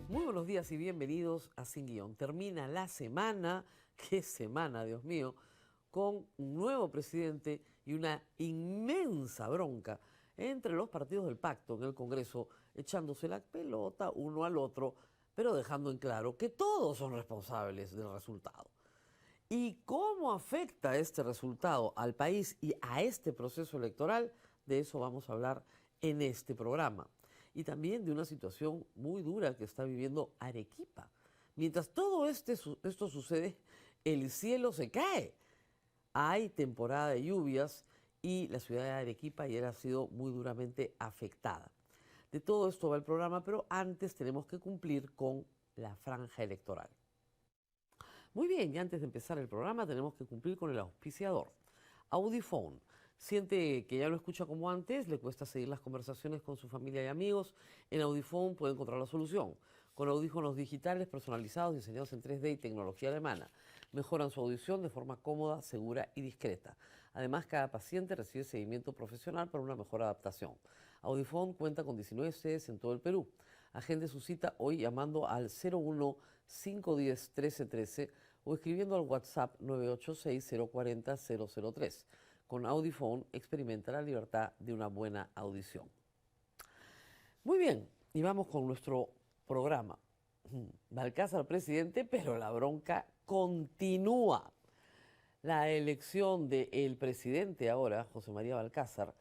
Muy buenos días y bienvenidos a Sin Guión. Termina la semana, qué semana, Dios mío, con un nuevo presidente y una inmensa bronca entre los partidos del pacto en el Congreso, echándose la pelota uno al otro, pero dejando en claro que todos son responsables del resultado. ¿Y cómo afecta este resultado al país y a este proceso electoral? De eso vamos a hablar en este programa. Y también de una situación muy dura que está viviendo Arequipa. Mientras todo esto sucede, el cielo se cae. Hay temporada de lluvias y la ciudad de Arequipa ayer ha sido muy duramente afectada. De todo esto va el programa, pero antes tenemos que cumplir con la franja electoral. Muy bien, y antes de empezar el programa tenemos que cumplir con el auspiciador. Audifone. Siente que ya lo escucha como antes, le cuesta seguir las conversaciones con su familia y amigos. En Audifone puede encontrar la solución. Con audífonos digitales personalizados, diseñados en 3D y tecnología alemana. Mejoran su audición de forma cómoda, segura y discreta. Además, cada paciente recibe seguimiento profesional para una mejor adaptación. Audifone cuenta con 19 sedes en todo el Perú. Agende su cita hoy llamando al 01 510 1313 o escribiendo al WhatsApp 986-040-003. Con Audifone experimenta la libertad de una buena audición. Muy bien, y vamos con nuestro programa. Balcázar presidente, pero la bronca continúa. La elección del presidente ahora, José María Balcázar,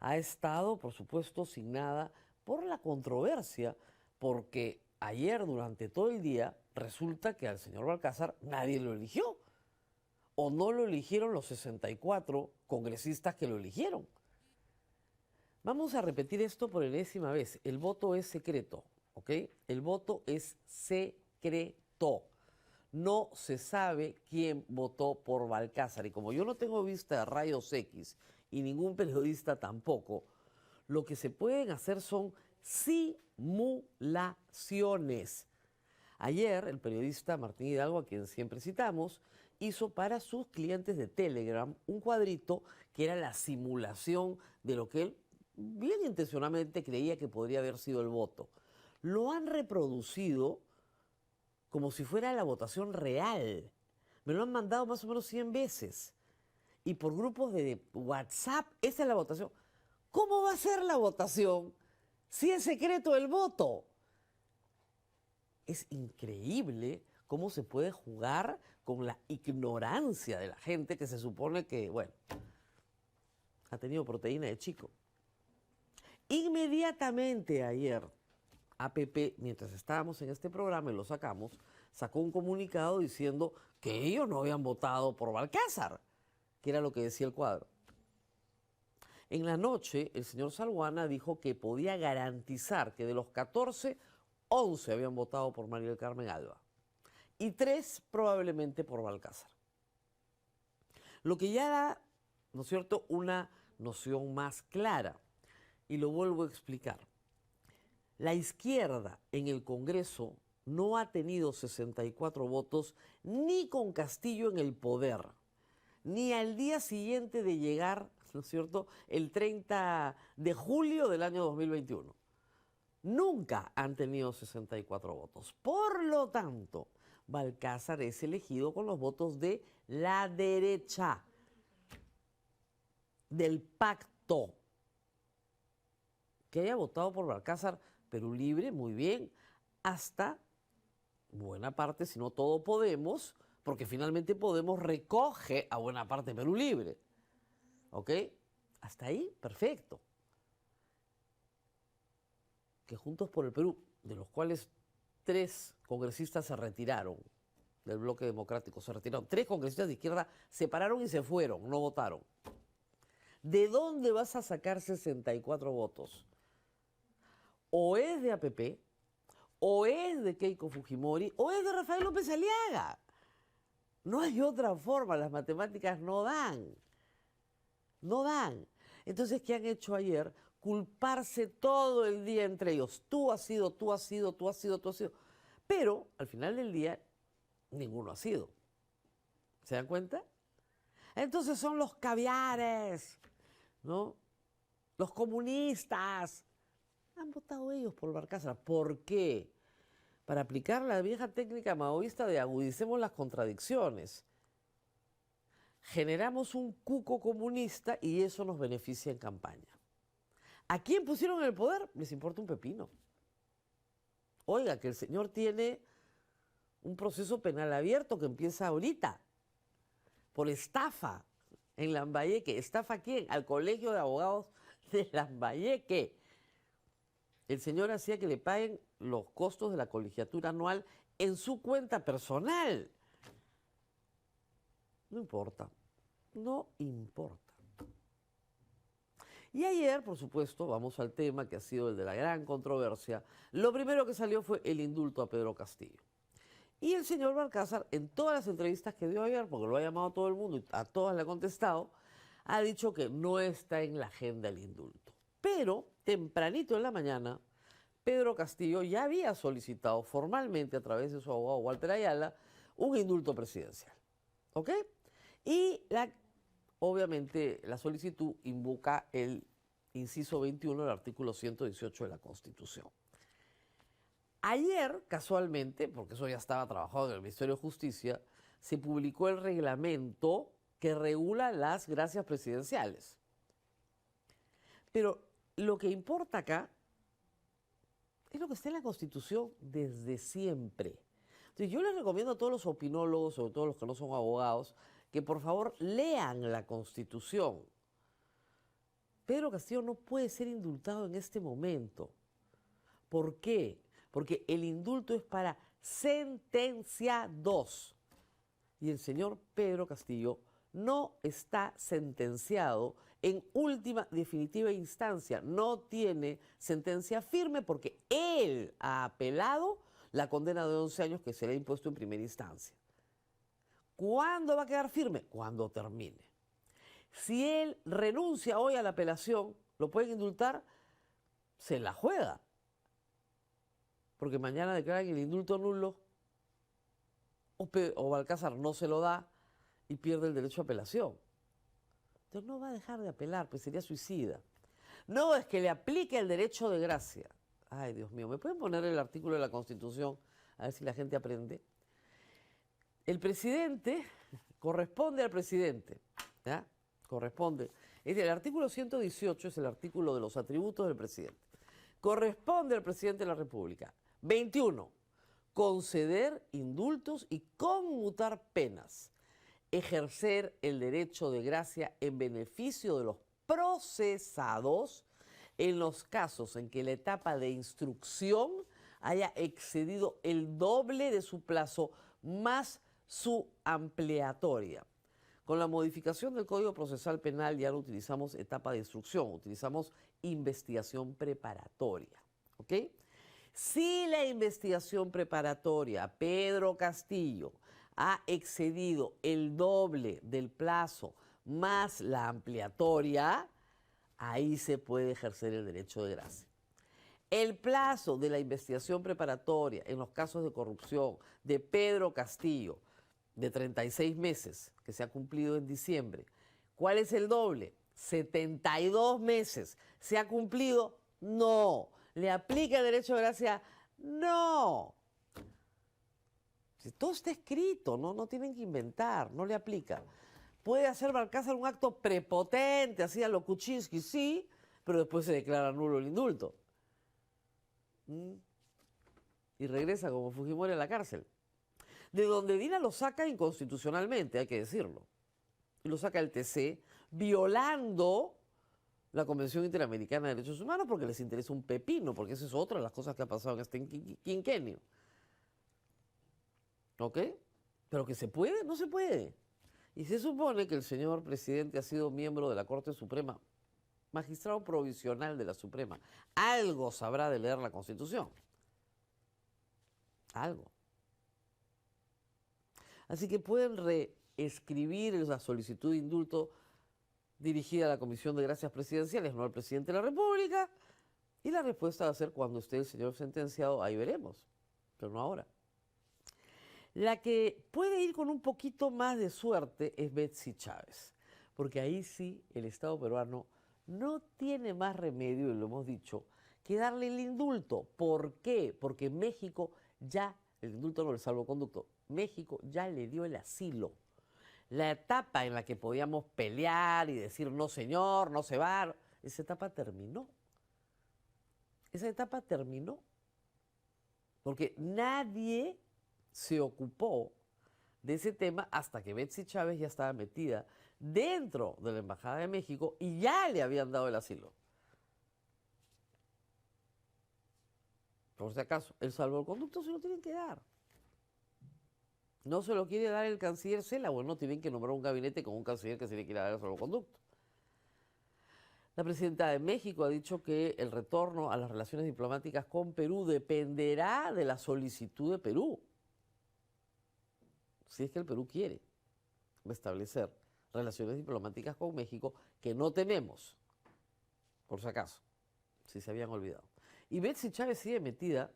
ha estado, por supuesto, signada por la controversia, porque ayer durante todo el día resulta que al señor Balcázar nadie lo eligió, o no lo eligieron los 64 congresistas que lo eligieron. Vamos a repetir esto por enésima vez. El voto es secreto, ¿ok? El voto es secreto. No se sabe quién votó por Balcázar. Y como yo no tengo vista de rayos X y ningún periodista tampoco, lo que se pueden hacer son simulaciones. Ayer, el periodista Martín Hidalgo, a quien siempre citamos, hizo para sus clientes de Telegram un cuadrito que era la simulación de lo que él bien intencionadamente creía que podría haber sido el voto. Lo han reproducido como si fuera la votación real. Me lo han mandado más o menos 100 veces. Y por grupos de WhatsApp, esa es la votación. ¿Cómo va a ser la votación si es secreto el voto? Es increíble cómo se puede jugar con la ignorancia de la gente que se supone que, bueno, ha tenido proteína de chico. Inmediatamente ayer, APP, mientras estábamos en este programa y lo sacamos, sacó un comunicado diciendo que ellos no habían votado por Balcázar, que era lo que decía el cuadro. En la noche, el señor Salguana dijo que podía garantizar que de los 14, 11 habían votado por María del Carmen Alba y 3 probablemente por Balcázar. Lo que ya da, ¿no es cierto?, una noción más clara. Y lo vuelvo a explicar. La izquierda en el Congreso no ha tenido 64 votos ni con Castillo en el poder, ni al día siguiente de llegar, ¿no es cierto?, el 30 de julio del año 2021. Nunca han tenido 64 votos. Por lo tanto, Balcázar es elegido con los votos de la derecha, del pacto. Que haya votado por Balcázar, Perú Libre, muy bien, hasta buena parte, si no todo Podemos, porque finalmente Podemos recoge a buena parte de Perú Libre. ¿Ok? Hasta ahí, perfecto. Que Juntos por el Perú, de los cuales 3 congresistas se retiraron del bloque democrático, se retiraron. 3 congresistas de izquierda se pararon y se fueron, no votaron. ¿De dónde vas a sacar 64 votos? O es de APP, o es de Keiko Fujimori, o es de Rafael López Aliaga. No hay otra forma, las matemáticas no dan. No dan. Entonces, ¿qué han hecho ayer? Culparse todo el día entre ellos. Tú has sido, tú has sido, tú has sido, tú has sido. Pero, al final del día, ninguno ha sido. ¿Se dan cuenta? Entonces son los caviares, ¿no? Los comunistas. Han votado ellos por Balcázar. ¿Por qué? para aplicar la vieja técnica maoísta de agudicemos las contradicciones. Generamos un cuco comunista y eso nos beneficia en campaña. ¿A quién pusieron en el poder? Les importa un pepino. Oiga, que el señor tiene un proceso penal abierto que empieza ahorita por estafa en Lambayeque. ¿Estafa a quién? Al Colegio de Abogados de Lambayeque. El señor hacía que le paguen los costos de la colegiatura anual en su cuenta personal. No importa, no importa. Y ayer, por supuesto, vamos al tema que ha sido el de la gran controversia. Lo primero que salió fue el indulto a Pedro Castillo. Y el señor Balcázar, en todas las entrevistas que dio ayer, porque lo ha llamado a todo el mundo y a todas le ha contestado, ha dicho que no está en la agenda el indulto. Pero, tempranito en la mañana, Pedro Castillo ya había solicitado formalmente, a través de su abogado Walter Ayala, un indulto presidencial. ¿Ok? Y obviamente la solicitud invoca el inciso 21 del artículo 118 de la Constitución. Ayer, casualmente, porque eso ya estaba trabajado en el Ministerio de Justicia, se publicó el reglamento que regula las gracias presidenciales. Pero lo que importa acá es lo que está en la Constitución desde siempre. Entonces, yo les recomiendo a todos los opinólogos, sobre todo los que no son abogados, que por favor lean la Constitución. Pedro Castillo no puede ser indultado en este momento. ¿Por qué? Porque el indulto es para sentenciados. Y el señor Pedro Castillo no está sentenciado en última definitiva instancia. No tiene sentencia firme porque él ha apelado la condena de 11 años que se le ha impuesto en primera instancia. ¿Cuándo va a quedar firme? Cuando termine. Si él renuncia hoy a la apelación, lo pueden indultar, se la juega. Porque mañana declaran el indulto nulo o Balcázar no se lo da y pierde el derecho a apelación. Entonces no va a dejar de apelar, pues sería suicida. No, es que le aplique el derecho de gracia. Ay, Dios mío, ¿me pueden poner el artículo de la Constitución? A ver si la gente aprende. El presidente corresponde al presidente, ¿ya? Corresponde. El artículo 118 es el artículo de los atributos del presidente. Corresponde al presidente de la República. 21. Conceder indultos y conmutar penas. Ejercer el derecho de gracia en beneficio de los procesados en los casos en que la etapa de instrucción haya excedido el doble de su plazo más su ampliatoria. Con la modificación del Código Procesal Penal ya no utilizamos etapa de instrucción, utilizamos investigación preparatoria. ¿Ok? Si la investigación preparatoria, Pedro Castillo, ha excedido el doble del plazo más la ampliatoria, ahí se puede ejercer el derecho de gracia. El plazo de la investigación preparatoria en los casos de corrupción de Pedro Castillo, de 36 meses, que se ha cumplido en diciembre. ¿Cuál es el doble? 72 meses. ¿Se ha cumplido? No. ¿Le aplica el derecho de gracia? No. Todo está escrito, no tienen que inventar, no le aplica. ¿Puede hacer Balcázar un acto prepotente, así a lo Kuczynski? Sí, pero después se declara nulo el indulto. Y regresa como Fujimori a la cárcel. De donde Dina lo saca inconstitucionalmente, hay que decirlo. Y lo saca el TC, violando la Convención Interamericana de Derechos Humanos porque les interesa un pepino, porque esa es otra de las cosas que ha pasado en este quinquenio. ¿Ok? Pero que se puede, no se puede. Y se supone que el señor presidente ha sido miembro de la Corte Suprema, magistrado provisional de la Suprema. Algo sabrá de leer la Constitución. Algo. Así que pueden reescribir la solicitud de indulto dirigida a la Comisión de Gracias Presidenciales, no al presidente de la República, y la respuesta va a ser cuando esté el señor sentenciado, ahí veremos, pero no ahora. La que puede ir con un poquito más de suerte es Betsy Chávez, porque ahí sí el Estado peruano no tiene más remedio, y lo hemos dicho, que darle el indulto. ¿Por qué? Porque México ya, el indulto no, el salvoconducto, México ya le dio el asilo. La etapa en la que podíamos pelear y decir no señor, no se va, esa etapa terminó. Esa etapa terminó. Porque nadie se ocupó de ese tema hasta que Betsy Chávez ya estaba metida dentro de la Embajada de México y ya le habían dado el asilo. Por si acaso, el salvoconducto se lo tienen que dar. No se lo quiere dar el canciller Cela, bueno, tienen que nombrar un gabinete con un canciller que se le quiera dar el salvoconducto. La presidenta de México ha dicho que el retorno a las relaciones diplomáticas con Perú dependerá de la solicitud de Perú. Si es que el Perú quiere establecer relaciones diplomáticas con México, que no tenemos, por si acaso, si se habían olvidado. Y Betsy Chávez sigue metida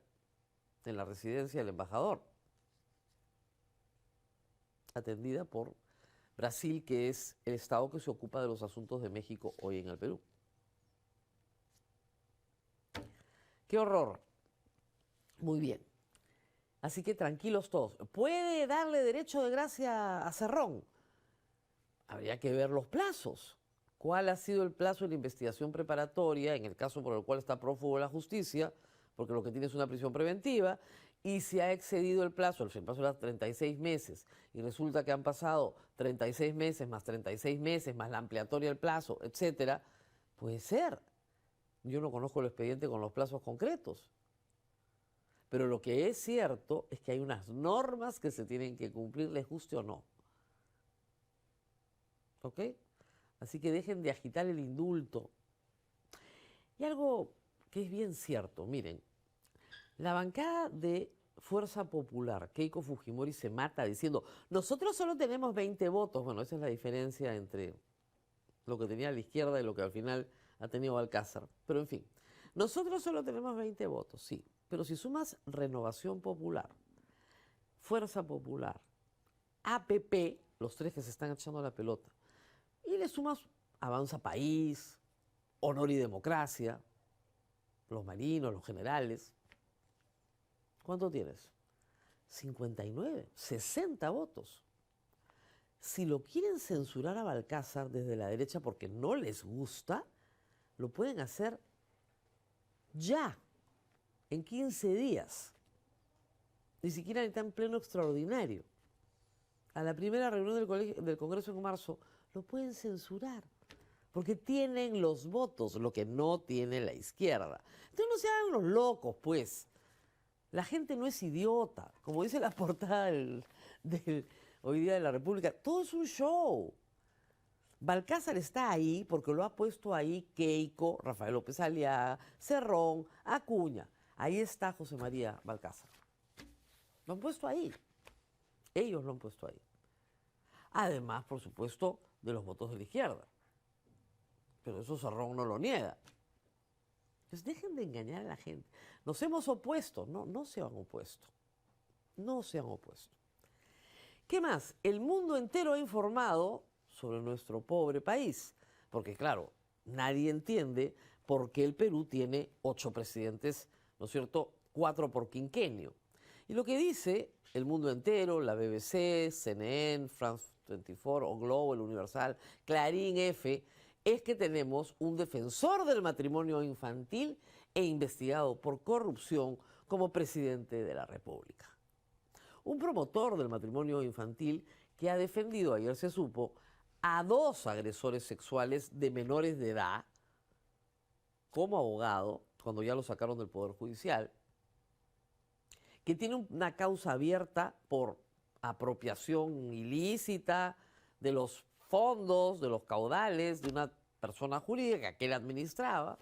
en la residencia del embajador, atendida por Brasil, que es el Estado que se ocupa de los asuntos de México hoy en el Perú. ¡Qué horror! Muy bien. Así que tranquilos todos. ¿Puede darle derecho de gracia a Cerrón? Habría que ver los plazos. ¿Cuál ha sido el plazo de la investigación preparatoria en el caso por el cual está prófugo de la justicia? Porque lo que tiene es una prisión preventiva. Y si ha excedido el plazo era 36 meses, y resulta que han pasado 36 meses más 36 meses más la ampliatoria del plazo, etcétera, puede ser. Yo no conozco el expediente con los plazos concretos. Pero lo que es cierto es que hay unas normas que se tienen que cumplir, les guste o no. ¿Ok? Así que dejen de agitar el indulto. Y algo que es bien cierto, miren, la bancada de Fuerza Popular, Keiko Fujimori, se mata diciendo, nosotros solo tenemos 20 votos. Bueno, esa es la diferencia entre lo que tenía la izquierda y lo que al final ha tenido Balcázar. Pero en fin, nosotros solo tenemos 20 votos, sí. Pero si sumas Renovación Popular, Fuerza Popular, APP, los tres que se están echando la pelota, y le sumas Avanza País, Honor y Democracia, los marinos, los generales, ¿cuánto tienes? 59, 60 votos. Si lo quieren censurar a Balcázar desde la derecha porque no les gusta, lo pueden hacer ya, en 15 días. Ni siquiera está en pleno extraordinario. A la primera reunión del Congreso en marzo, lo pueden censurar. Porque tienen los votos, lo que no tiene la izquierda. Entonces no se hagan los locos, pues. La gente no es idiota. Como dice la portada hoy día de la República, todo es un show. Balcázar está ahí porque lo ha puesto ahí Keiko, Rafael López Aliaga, Cerrón, Acuña. Ahí está José María Balcázar. Lo han puesto ahí. Ellos lo han puesto ahí. Además, por supuesto, de los votos de la izquierda. Pero eso Cerrón no lo niega. Entonces dejen de engañar a la gente. Nos hemos opuesto. No, no se han opuesto. No se han opuesto. ¿Qué más? El mundo entero ha informado sobre nuestro pobre país. Porque claro, nadie entiende por qué el Perú tiene 8 presidentes, ¿no es cierto?, 4 por quinquenio. Y lo que dice el mundo entero, la BBC, CNN, France 24, O Globo, El Universal, Clarín F, es que tenemos un defensor del matrimonio infantil e investigado por corrupción como presidente de la República. Un promotor del matrimonio infantil que ha defendido, ayer se supo, a 2 agresores sexuales de menores de edad como abogado, cuando ya lo sacaron del Poder Judicial, que tiene una causa abierta por apropiación ilícita de los fondos, de los caudales de una persona jurídica que él administraba.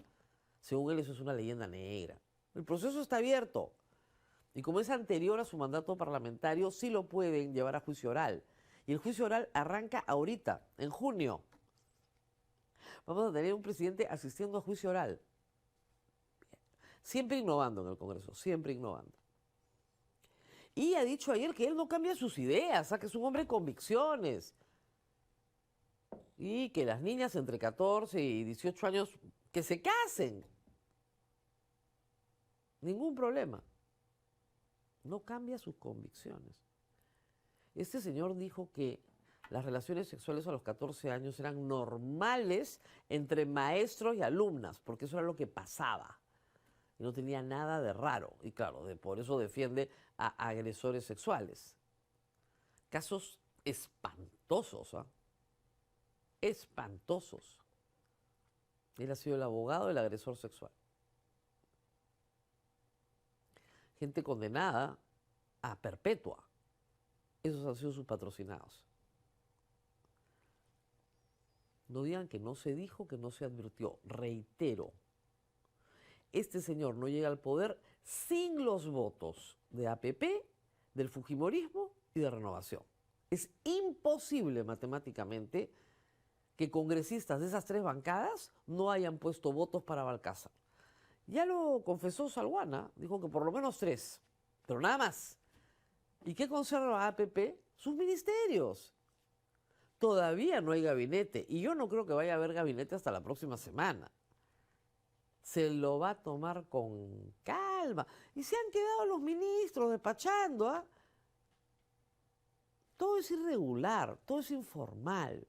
Según él, eso es una leyenda negra. El proceso está abierto. Y como es anterior a su mandato parlamentario, sí lo pueden llevar a juicio oral. Y el juicio oral arranca ahorita, en junio. Vamos a tener un presidente asistiendo a juicio oral. Siempre innovando en el Congreso, siempre innovando. Y ha dicho ayer que él no cambia sus ideas, que es un hombre de convicciones. Y que las niñas entre 14 y 18 años, que se casen. Ningún problema. no cambia sus convicciones. Este señor dijo que las relaciones sexuales a los 14 años eran normales entre maestros y alumnas, porque eso era lo que pasaba. Y no tenía nada de raro. Y claro, por eso defiende a agresores sexuales. Casos espantosos, ¿ah? Espantosos. Él ha sido el abogado del agresor sexual. Gente condenada a perpetua. Esos han sido sus patrocinados. No digan que no se dijo, que no se advirtió. Reitero, este señor no llega al poder sin los votos de APP, del Fujimorismo y de Renovación. Es imposible matemáticamente que congresistas de esas tres bancadas no hayan puesto votos para Balcázar. Ya lo confesó Salguana, dijo que por lo menos 3, pero nada más. ¿Y qué conserva APP? Sus ministerios. Todavía no hay gabinete y yo no creo que vaya a haber gabinete hasta la próxima semana. Se lo va a tomar con calma. Y se han quedado los ministros despachando, ¿ah? Todo es irregular, todo es informal.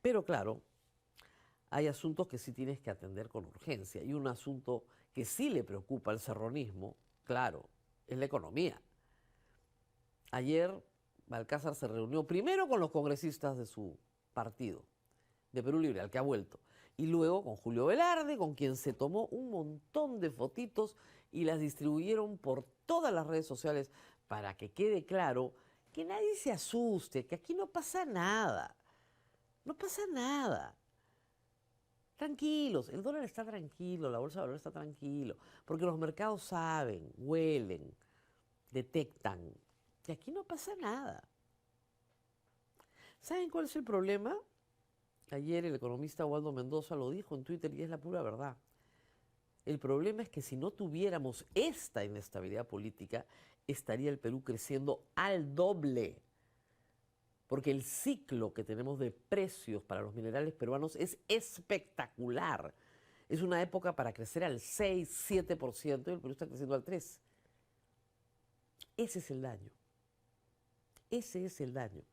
Pero claro, hay asuntos que sí tienes que atender con urgencia. Y un asunto que sí le preocupa al serronismo, claro, es la economía. Ayer Balcázar se reunió primero con los congresistas de su partido, de Perú Libre, al que ha vuelto, y luego con Julio Velarde, con quien se tomó un montón de fotitos y las distribuyeron por todas las redes sociales para que quede claro que nadie se asuste, que aquí no pasa nada. No pasa nada. Tranquilos, el dólar está tranquilo, la bolsa de valores está tranquilo, porque los mercados saben, huelen, detectan que aquí no pasa nada. ¿Saben cuál es el problema? Ayer el economista Waldo Mendoza lo dijo en Twitter y es la pura verdad. El problema es que si no tuviéramos esta inestabilidad política, estaría el Perú creciendo al doble. Porque el ciclo que tenemos de precios para los minerales peruanos es espectacular. Es una época para crecer al 6-7% y el Perú está creciendo al 3%. Ese es el daño. Ese es el daño.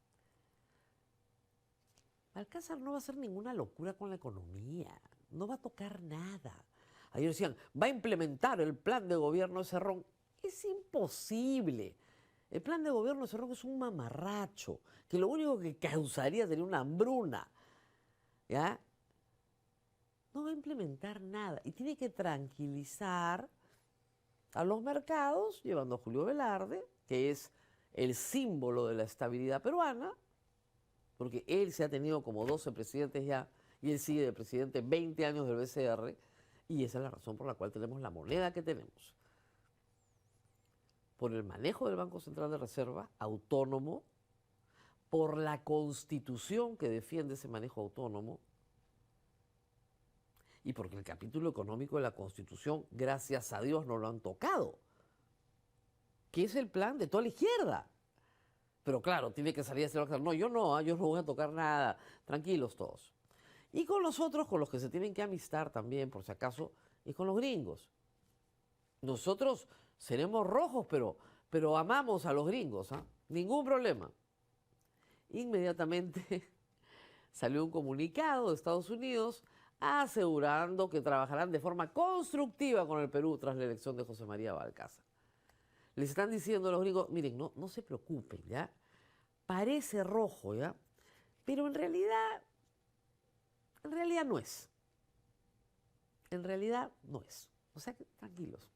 Balcázar no va a hacer ninguna locura con la economía. No va a tocar nada. Ayer decían, va a implementar el plan de gobierno de Cerrón. Es imposible. El plan de gobierno de Cerrón es un mamarracho, que lo único que causaría sería una hambruna. ¿Ya? No va a implementar nada. Y tiene que tranquilizar a los mercados, llevando a Julio Velarde, que es el símbolo de la estabilidad peruana, porque él se ha tenido como 12 presidentes ya, y él sigue de presidente 20 años del BCR, y esa es la razón por la cual tenemos la moneda que tenemos. Por el manejo del Banco Central de Reserva, autónomo, por la Constitución que defiende ese manejo autónomo, y porque el capítulo económico de la Constitución, gracias a Dios, no lo han tocado, que es el plan de toda la izquierda. Pero claro, tiene que salir a decir, no, yo no voy a tocar nada, tranquilos todos. Y con los otros, con los que se tienen que amistar también, por si acaso, es con los gringos. Nosotros seremos rojos, pero amamos a los gringos, ¿ah? Ningún problema. Inmediatamente salió un comunicado de Estados Unidos asegurando que trabajarán de forma constructiva con el Perú tras la elección de José María Balcázar. Les están diciendo a los gringos, miren, no se preocupen, ¿ya? Parece rojo, ¿ya? Pero en realidad no es. En realidad no es. O sea que tranquilos.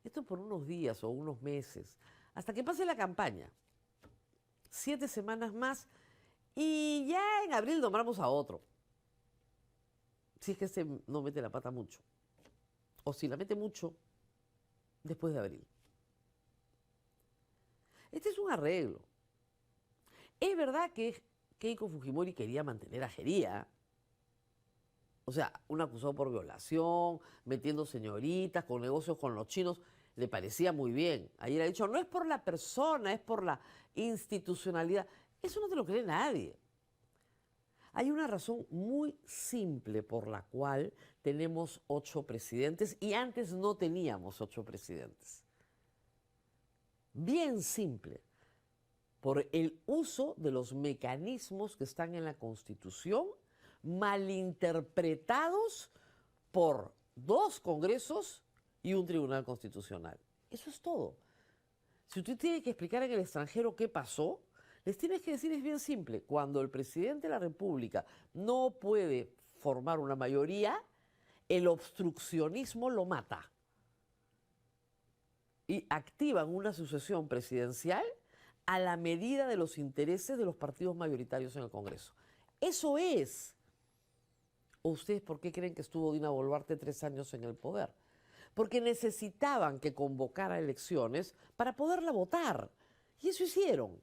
Esto es por unos días o unos meses, hasta que pase la campaña. 7 semanas más y ya en abril nombramos a otro. Si es que este no mete la pata mucho. O si la mete mucho, después de abril. Este es un arreglo. Es verdad que Keiko Fujimori quería mantener a Jería. O sea, un acusado por violación, metiendo señoritas, con negocios con los chinos, le parecía muy bien. Ayer ha dicho, no es por la persona, es por la institucionalidad. Eso no te lo cree nadie. Hay una razón muy simple por la cual tenemos 8 presidentes y antes no teníamos 8 presidentes. bien simple, por el uso de los mecanismos que están en la Constitución, malinterpretados por 2 congresos y un tribunal constitucional. Eso es todo. Si usted tiene que explicar en el extranjero qué pasó, les tienes que decir, es bien simple, cuando el presidente de la República no puede formar una mayoría, el obstruccionismo lo mata. Y activan una sucesión presidencial a la medida de los intereses de los partidos mayoritarios en el Congreso. Eso es. ¿O ustedes por qué creen que estuvo Dina Boluarte 3 años en el poder? Porque necesitaban que convocara elecciones para poderla votar. Y eso hicieron.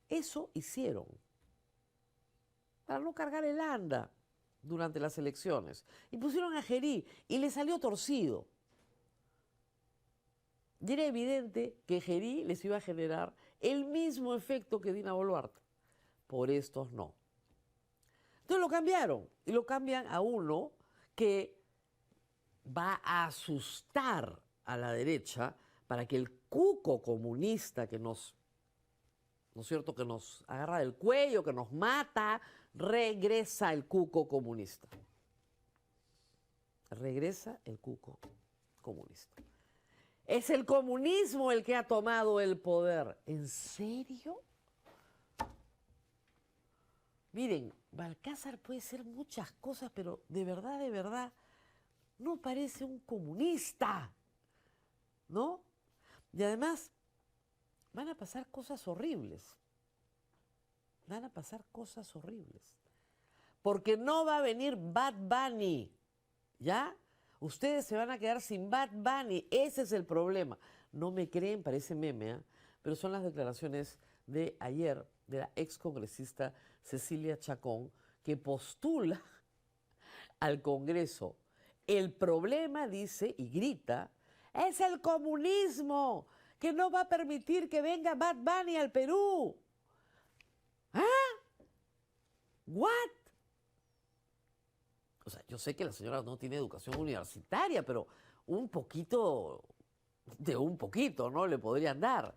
Eso hicieron. Para no cargar el anda durante las elecciones. Y pusieron a Gerí y le salió torcido. Y era evidente que Gerí les iba a generar el mismo efecto que Dina Boluarte. Por estos no. Entonces lo cambiaron. Y lo cambian a uno que va a asustar a la derecha para que el cuco comunista que nos, ¿no es cierto?, que nos agarra del cuello, que nos mata, regresa el cuco comunista. Regresa el cuco comunista. Es el comunismo el que ha tomado el poder. ¿En serio? Miren, Balcázar puede ser muchas cosas, pero de verdad, no parece un comunista, ¿no? Y además, van a pasar cosas horribles. Van a pasar cosas horribles. Porque no va a venir Bad Bunny, ¿ya? Ustedes se van a quedar sin Bad Bunny, ese es el problema. No me creen, parece meme, ¿eh? Pero son las declaraciones de ayer de la excongresista Cecilia Chacón, que postula al Congreso. El problema, dice y grita, es el comunismo, que no va a permitir que venga Bad Bunny al Perú. ¿Ah? ¿What? O sea, yo sé que la señora no tiene educación universitaria, pero un poquito, ¿no? Le podrían dar.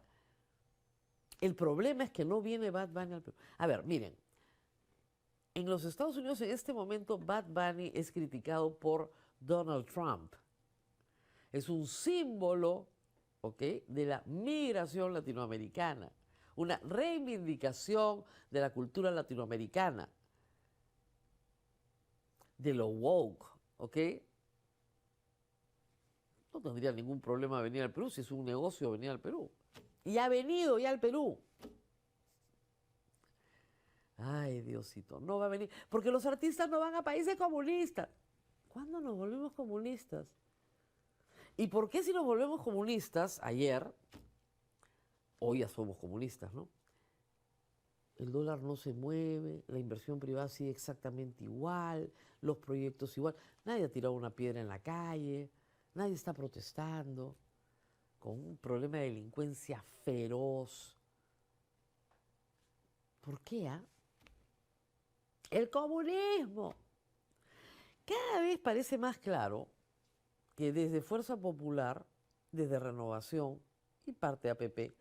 El problema es que no viene Bad Bunny al Perú. A ver, miren, en los Estados Unidos en este momento Bad Bunny es criticado por Donald Trump. Es un símbolo, ¿ok?, de la migración latinoamericana, una reivindicación de la cultura latinoamericana, de lo woke, ¿ok? No tendría ningún problema venir al Perú si es un negocio venir al Perú. Y ha venido ya al Perú. Ay, Diosito, no va a venir. Porque los artistas no van a países comunistas. ¿Cuándo nos volvemos comunistas? ¿Y por qué si nos volvemos comunistas, ayer, hoy ya somos comunistas, ¿no? El dólar no se mueve, la inversión privada sigue exactamente igual, los proyectos igual. Nadie ha tirado una piedra en la calle, nadie está protestando, con un problema de delincuencia feroz. ¿Por qué, ah? El comunismo. Cada vez parece más claro que desde Fuerza Popular, desde Renovación y parte de APP,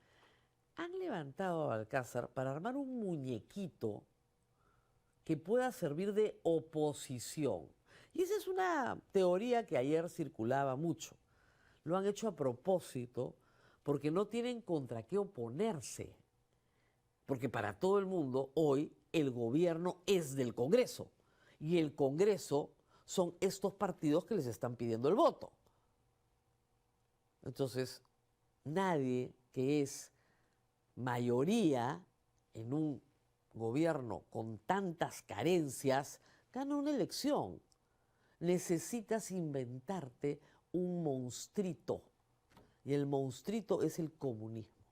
han levantado a Balcázar para armar un muñequito que pueda servir de oposición. Y esa es una teoría que ayer circulaba mucho. Lo han hecho a propósito porque no tienen contra qué oponerse. Porque para todo el mundo hoy el gobierno es del Congreso. Y el Congreso son estos partidos que les están pidiendo el voto. Entonces, nadie que es mayoría en un gobierno con tantas carencias gana una elección. Necesitas inventarte un monstruito. Y el monstruito es el comunismo.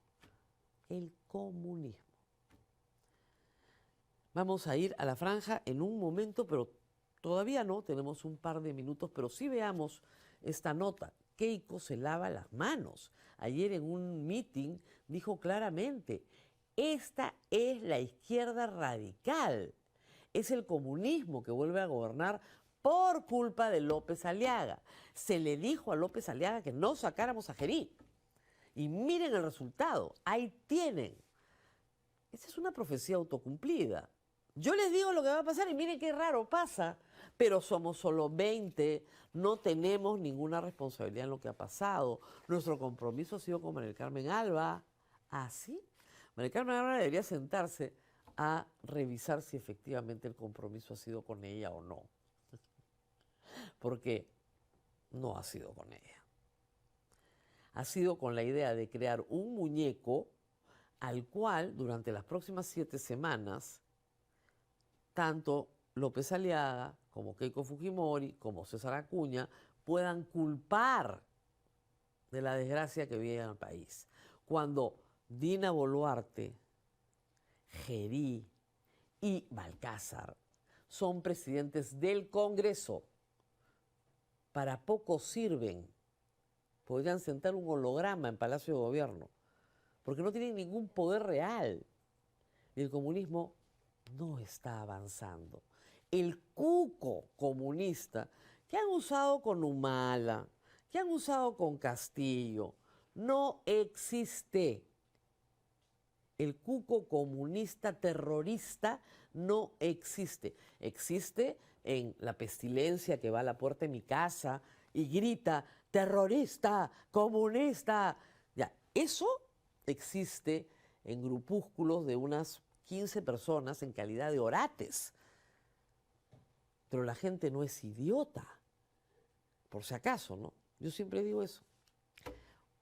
El comunismo. Vamos a ir a la franja en un momento, pero todavía no, tenemos un par de minutos, pero sí veamos esta nota. Keiko se lava las manos. Ayer en un meeting dijo claramente, esta es la izquierda radical. Es el comunismo que vuelve a gobernar por culpa de López Aliaga. Se le dijo a López Aliaga que no sacáramos a Gerí. Y miren el resultado, ahí tienen. Esa es una profecía autocumplida. Yo les digo lo que va a pasar y miren qué raro pasa, pero somos solo 20, no tenemos ninguna responsabilidad en lo que ha pasado. Nuestro compromiso ha sido con María del Carmen Alba. ¿Ah, sí? María del Carmen Alba debería sentarse a revisar si efectivamente el compromiso ha sido con ella o no. Porque no ha sido con ella. Ha sido con la idea de crear un muñeco al cual durante las próximas 7 semanas, tanto López Aliaga como Keiko Fujimori, como César Acuña, puedan culpar de la desgracia que vive en el país. Cuando Dina Boluarte, Gerí y Balcázar son presidentes del Congreso, para poco sirven. Podrían sentar un holograma en Palacio de Gobierno, porque no tienen ningún poder real. Y el comunismo no está avanzando. El cuco comunista que han usado con Humala, que han usado con Castillo, no existe. El cuco comunista terrorista no existe. Existe en la pestilencia que va a la puerta de mi casa y grita, terrorista, comunista. Ya, eso existe en grupúsculos de unas 15 personas en calidad de orates. Pero la gente no es idiota, por si acaso, ¿no? Yo siempre digo eso.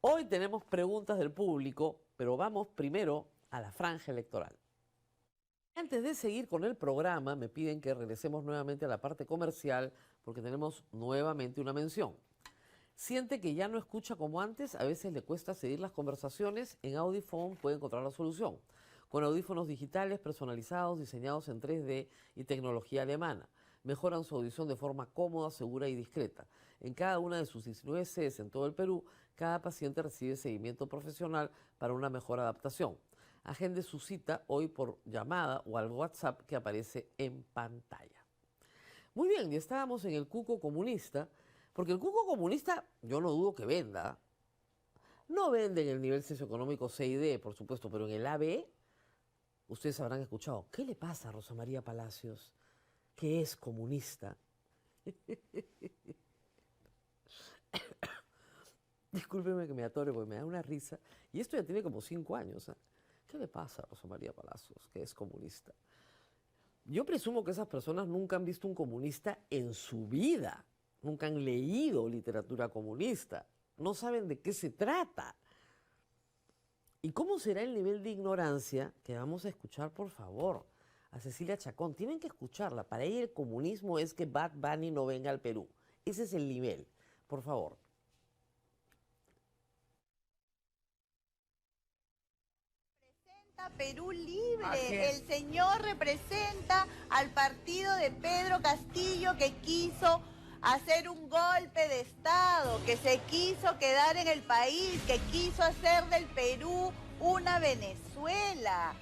Hoy tenemos preguntas del público, pero vamos primero a la franja electoral. Antes de seguir con el programa, me piden que regresemos nuevamente a la parte comercial porque tenemos nuevamente una mención. Siente que ya no escucha como antes, a veces le cuesta seguir las conversaciones, en Audiphone puede encontrar la solución. Con audífonos digitales personalizados, diseñados en 3D y tecnología alemana. Mejoran su audición de forma cómoda, segura y discreta. En cada una de sus 19 sedes en todo el Perú, cada paciente recibe seguimiento profesional para una mejor adaptación. Agende su cita hoy por llamada o al WhatsApp que aparece en pantalla. Muy bien, ya estábamos en el cuco comunista, porque el cuco comunista yo no dudo que venda. No vende en el nivel socioeconómico C y D, por supuesto, pero en el AB, ustedes habrán escuchado, ¿qué le pasa a Rosa María Palacios, que es comunista? Discúlpeme que me atore porque me da una risa. Y esto ya tiene como 5 años. ¿Eh? ¿Qué le pasa a Rosa María Palacios, que es comunista? Yo presumo que esas personas nunca han visto un comunista en su vida. Nunca han leído literatura comunista. No saben de qué se trata. ¿Y cómo será el nivel de ignorancia que vamos a escuchar, por favor, a Cecilia Chacón? Tienen que escucharla. Para ella el comunismo es que Bad Bunny no venga al Perú. Ese es el nivel. Por favor. Perú Libre. El señor representa al partido de Pedro Castillo que quiso hacer un golpe de Estado, que se quiso quedar en el país, que quiso hacer del Perú una Venezuela.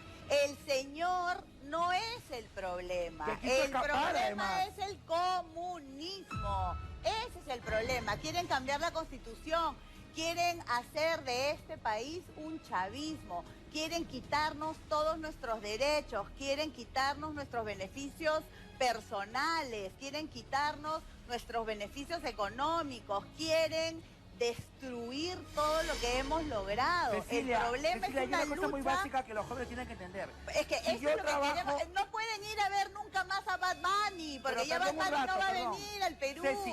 El señor no es el problema. El problema es el comunismo. Ese es el problema. Quieren cambiar la Constitución. Quieren hacer de este país un chavismo, quieren quitarnos todos nuestros derechos, quieren quitarnos nuestros beneficios personales, quieren quitarnos nuestros beneficios económicos, quieren destruir todo lo que hemos logrado. Cecilia, el problema Cecilia, es una cosa muy lucha... básica que los jóvenes tienen que entender. Es que Si eso yo es lo trabajo... que queremos. No pueden ir a ver nunca más a Bad Bunny, porque Pero ya Bad perdón un Bunny no rato, va a perdón. venir al Perú. Ceci,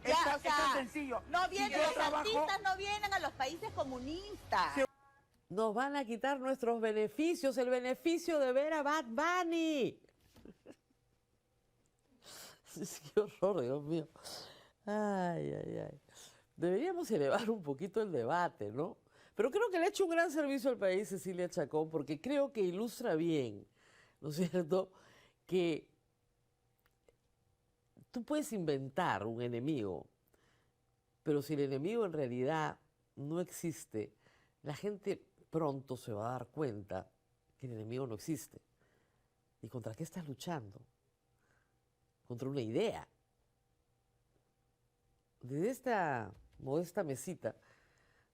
Ya, esto es sencillo. No Si vienen yo los trabajo- artistas, no vienen a los países comunistas. Sí. Nos van a quitar nuestros beneficios, el beneficio de ver a Bad Bunny. Qué horror, Dios mío. Ay, ay, ay. Deberíamos elevar un poquito el debate, ¿no? Pero creo que le ha hecho un gran servicio al país Cecilia Chacón, porque creo que ilustra bien, ¿no es cierto?, que tú puedes inventar un enemigo, pero si el enemigo en realidad no existe, la gente pronto se va a dar cuenta que el enemigo no existe. ¿Y contra qué estás luchando? Contra una idea. Desde esta modesta mesita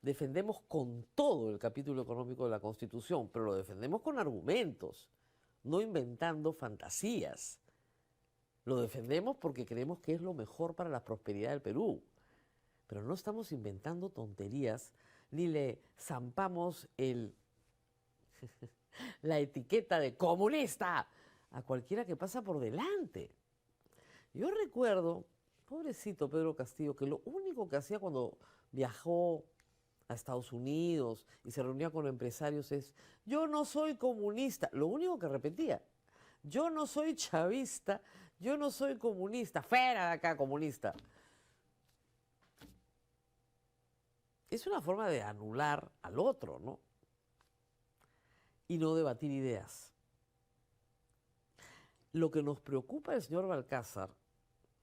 defendemos con todo el capítulo económico de la Constitución, pero lo defendemos con argumentos, no inventando fantasías. Lo defendemos porque creemos que es lo mejor para la prosperidad del Perú. Pero no estamos inventando tonterías, ni le zampamos la etiqueta de comunista a cualquiera que pasa por delante. Yo recuerdo, pobrecito Pedro Castillo, que lo único que hacía cuando viajó a Estados Unidos y se reunía con empresarios es: yo no soy comunista. Lo único que repetía: yo no soy chavista, yo no soy comunista. Fuera de acá, comunista. Es una forma de anular al otro, ¿no? Y no debatir ideas. Lo que nos preocupa del señor Balcázar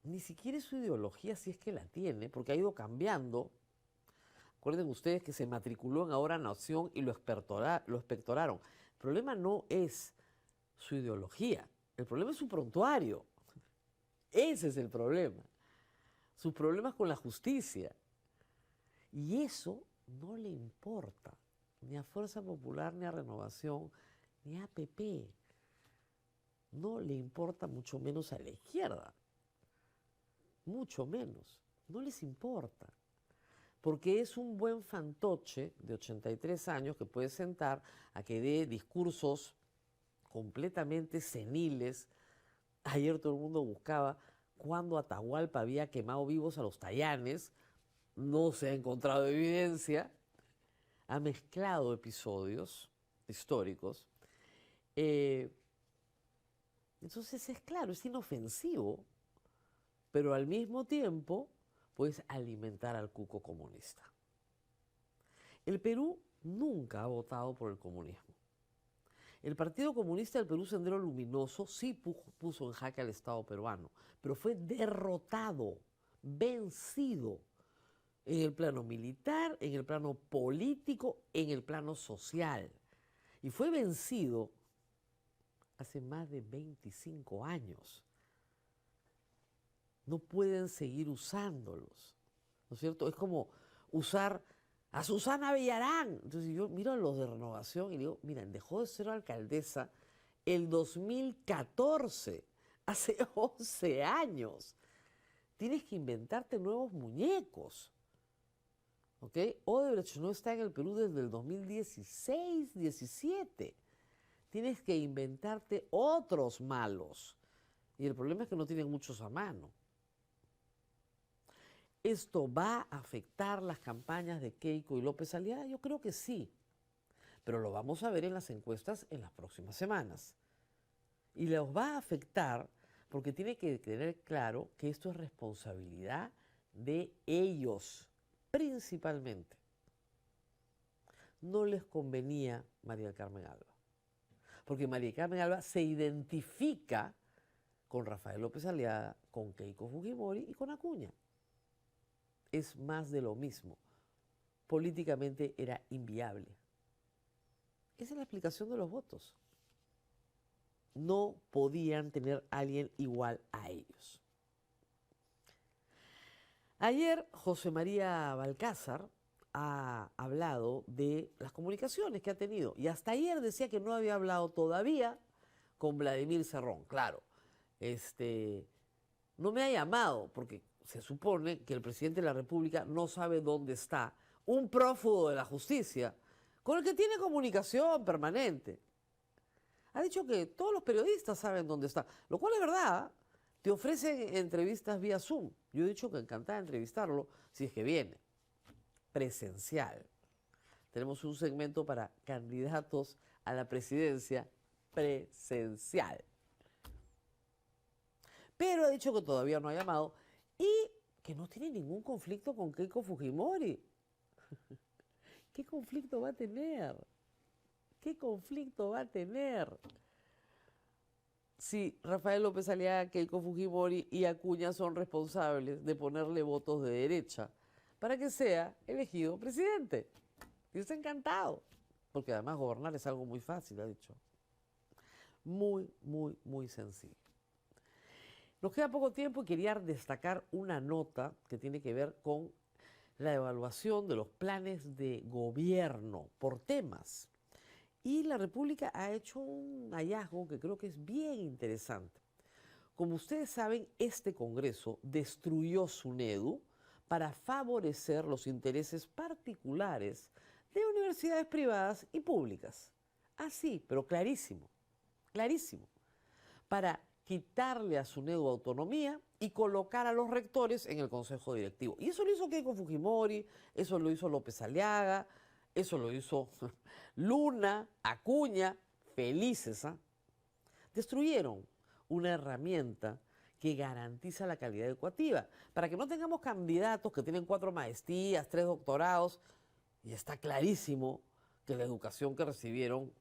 ni siquiera es su ideología, si es que la tiene, porque ha ido cambiando. Recuerden ustedes que se matriculó en Ahora Nación y lo expectoraron. El problema no es su ideología, el problema es su prontuario. Ese es el problema. Sus problemas con la justicia. Y eso no le importa ni a Fuerza Popular, ni a Renovación, ni a PP. No le importa, mucho menos a la izquierda. Mucho menos. No les importa. Porque es un buen fantoche de 83 años que puede sentar a que dé discursos completamente seniles. Ayer todo el mundo buscaba cuándo Atahualpa había quemado vivos a los tayanes. No se ha encontrado evidencia. Ha mezclado episodios históricos. Entonces es claro, es inofensivo, pero al mismo tiempo puedes alimentar al cuco comunista. El Perú nunca ha votado por el comunismo. El Partido Comunista del Perú Sendero Luminoso sí puso en jaque al Estado peruano, pero fue derrotado, vencido en el plano militar, en el plano político, en el plano social. Y fue vencido hace más de 25 años. No pueden seguir usándolos, ¿no es cierto? Es como usar a Susana Villarán. Entonces yo miro a los de Renovación y digo: miren, dejó de ser alcaldesa el 2014, hace 11 años. Tienes que inventarte nuevos muñecos. ¿Ok? Odebrecht no está en el Perú desde el 2016-17. Tienes que inventarte otros malos. Y el problema es que no tienen muchos a mano. ¿Esto va a afectar las campañas de Keiko y López Aliaga? Yo creo que sí. Pero lo vamos a ver en las encuestas en las próximas semanas. Y los va a afectar porque tiene que tener claro que esto es responsabilidad de ellos, principalmente. No les convenía María del Carmen Alba, porque María del Carmen Alba se identifica con Rafael López Aliaga, con Keiko Fujimori y con Acuña. Es más de lo mismo. Políticamente era inviable. Esa es la explicación de los votos. No podían tener a alguien igual a ellos. Ayer José María Balcázar ha hablado de las comunicaciones que ha tenido y hasta ayer decía que no había hablado todavía con Vladimir Cerrón. Claro, no me ha llamado porque se supone que el presidente de la República no sabe dónde está un prófugo de la justicia con el que tiene comunicación permanente. Ha dicho que todos los periodistas saben dónde está, lo cual es verdad. Te ofrecen entrevistas vía Zoom. Yo he dicho que encantada de entrevistarlo si es que viene. Presencial. Tenemos un segmento para candidatos a la presidencia presencial. Pero ha dicho que todavía no ha llamado y que no tiene ningún conflicto con Keiko Fujimori. ¿Qué conflicto va a tener? ¿Qué conflicto va a tener? Si Rafael López Aliaga, Keiko Fujimori y Acuña son responsables de ponerle votos de derecha para que sea elegido presidente. Y está encantado, porque además gobernar es algo muy fácil, ha dicho. Muy, muy, muy sencillo. Nos queda poco tiempo y quería destacar una nota que tiene que ver con la evaluación de los planes de gobierno por temas. Y la República ha hecho un hallazgo que creo que es bien interesante. Como ustedes saben, este Congreso destruyó SUNEDU para favorecer los intereses particulares de universidades privadas y públicas. Así, pero clarísimo, clarísimo. Para quitarle a SUNEDU autonomía y colocar a los rectores en el consejo directivo. Y eso lo hizo Keiko Fujimori, eso lo hizo López Aliaga, eso lo hizo Luna, Acuña, felices, ¿ah? Destruyeron una herramienta que garantiza la calidad educativa, para que no tengamos candidatos que tienen 4 maestrías, 3 doctorados, y está clarísimo que la educación que recibieron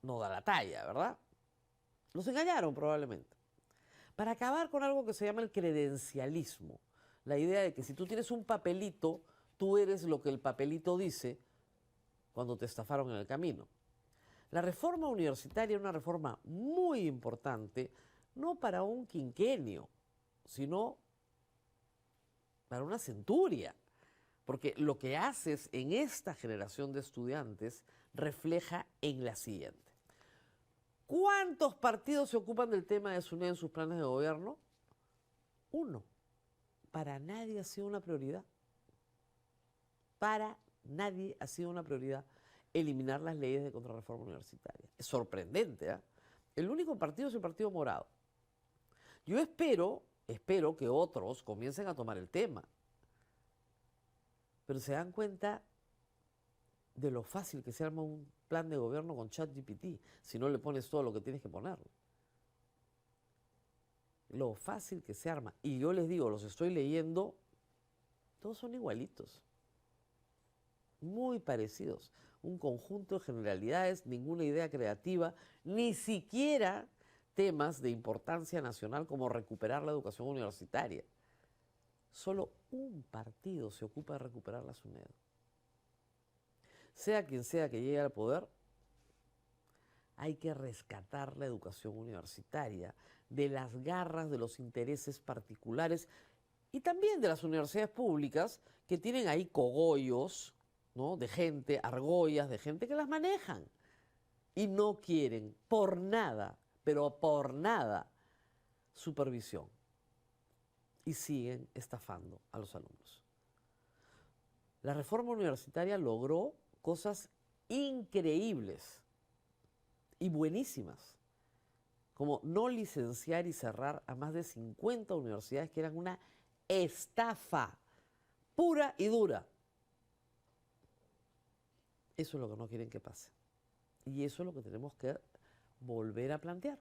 no da la talla, ¿verdad? Los engañaron probablemente. Para acabar con algo que se llama el credencialismo, la idea de que si tú tienes un papelito, tú eres lo que el papelito dice cuando te estafaron en el camino. La reforma universitaria es una reforma muy importante, no para un quinquenio, sino para una centuria, porque lo que haces en esta generación de estudiantes refleja en la siguiente. ¿Cuántos partidos se ocupan del tema de SUNEDU en sus planes de gobierno? 1. Para nadie ha sido una prioridad. Para nadie ha sido una prioridad eliminar las leyes de contrarreforma universitaria. Es sorprendente, ¿eh? El único partido es el Partido Morado. Yo espero que otros comiencen a tomar el tema. Pero se dan cuenta de lo fácil que se arma un plan de gobierno con ChatGPT, si no le pones todo lo que tienes que ponerle. Lo fácil que se arma. Y yo les digo, los estoy leyendo, todos son igualitos. Muy parecidos. Un conjunto de generalidades, ninguna idea creativa, ni siquiera temas de importancia nacional como recuperar la educación universitaria. Solo un partido se ocupa de recuperar la SUNEDU. Sea quien sea que llegue al poder, hay que rescatar la educación universitaria de las garras de los intereses particulares y también de las universidades públicas que tienen ahí cogollos, ¿no?, de gente, argollas de gente que las manejan y no quieren por nada, pero por nada, supervisión. Y siguen estafando a los alumnos. La reforma universitaria logró cosas increíbles y buenísimas, como no licenciar y cerrar a más de 50 universidades que eran una estafa pura y dura. Eso es lo que no quieren que pase. Y eso es lo que tenemos que volver a plantear.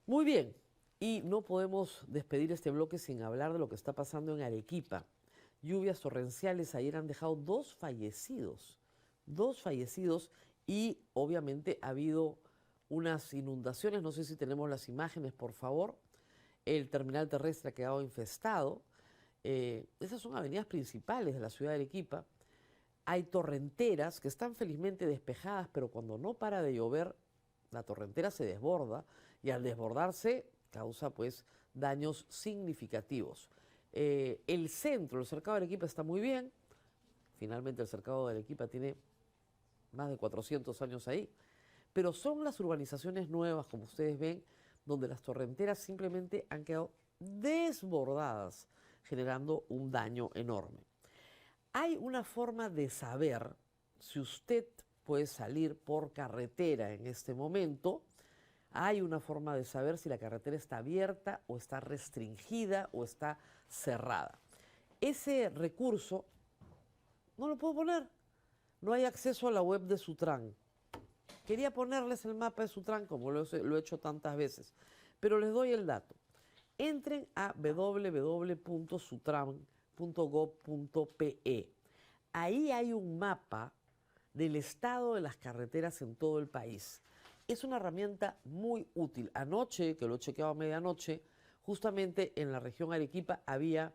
Muy bien, y no podemos despedir este bloque sin hablar de lo que está pasando en Arequipa. Lluvias torrenciales ayer han dejado 2 fallecidos y obviamente ha habido unas inundaciones, no sé si tenemos las imágenes, por favor. El terminal terrestre ha quedado infestado. Esas son avenidas principales de la ciudad de Arequipa. Hay torrenteras que están felizmente despejadas, pero cuando no para de llover, la torrentera se desborda y al desbordarse causa pues daños significativos. El centro, el cercado de Arequipa está muy bien. Finalmente el cercado de Arequipa tiene más de 400 años ahí. Pero son las urbanizaciones nuevas, como ustedes ven, donde las torrenteras simplemente han quedado desbordadas, generando un daño enorme. Hay una forma de saber si usted puede salir por carretera en este momento. Hay una forma de saber si la carretera está abierta o está restringida o está cerrada. Ese recurso no lo puedo poner. No hay acceso a la web de Sutran. Quería ponerles el mapa de Sutran como lo he hecho tantas veces, pero les doy el dato. Entren a www.sutran.gov.pe. Ahí hay un mapa del estado de las carreteras en todo el país. Es una herramienta muy útil. Anoche, que lo he chequeado a medianoche, justamente en la región Arequipa había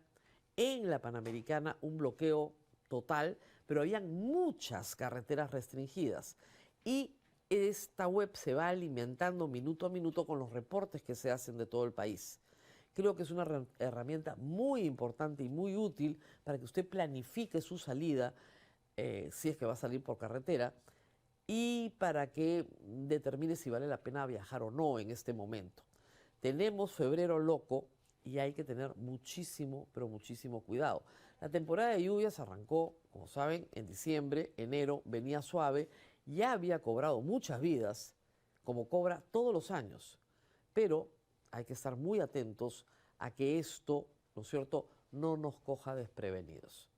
en la Panamericana un bloqueo total, pero habían muchas carreteras restringidas. Y esta web se va alimentando minuto a minuto con los reportes que se hacen de todo el país. Creo que es una herramienta muy importante y muy útil para que usted planifique su salida, si es que va a salir por carretera, y para que determine si vale la pena viajar o no en este momento. Tenemos febrero loco y hay que tener muchísimo, pero muchísimo cuidado. La temporada de lluvias arrancó, como saben, en diciembre, enero venía suave, ya había cobrado muchas vidas, como cobra todos los años, pero hay que estar muy atentos a que esto, ¿no es cierto?, no nos coja desprevenidos.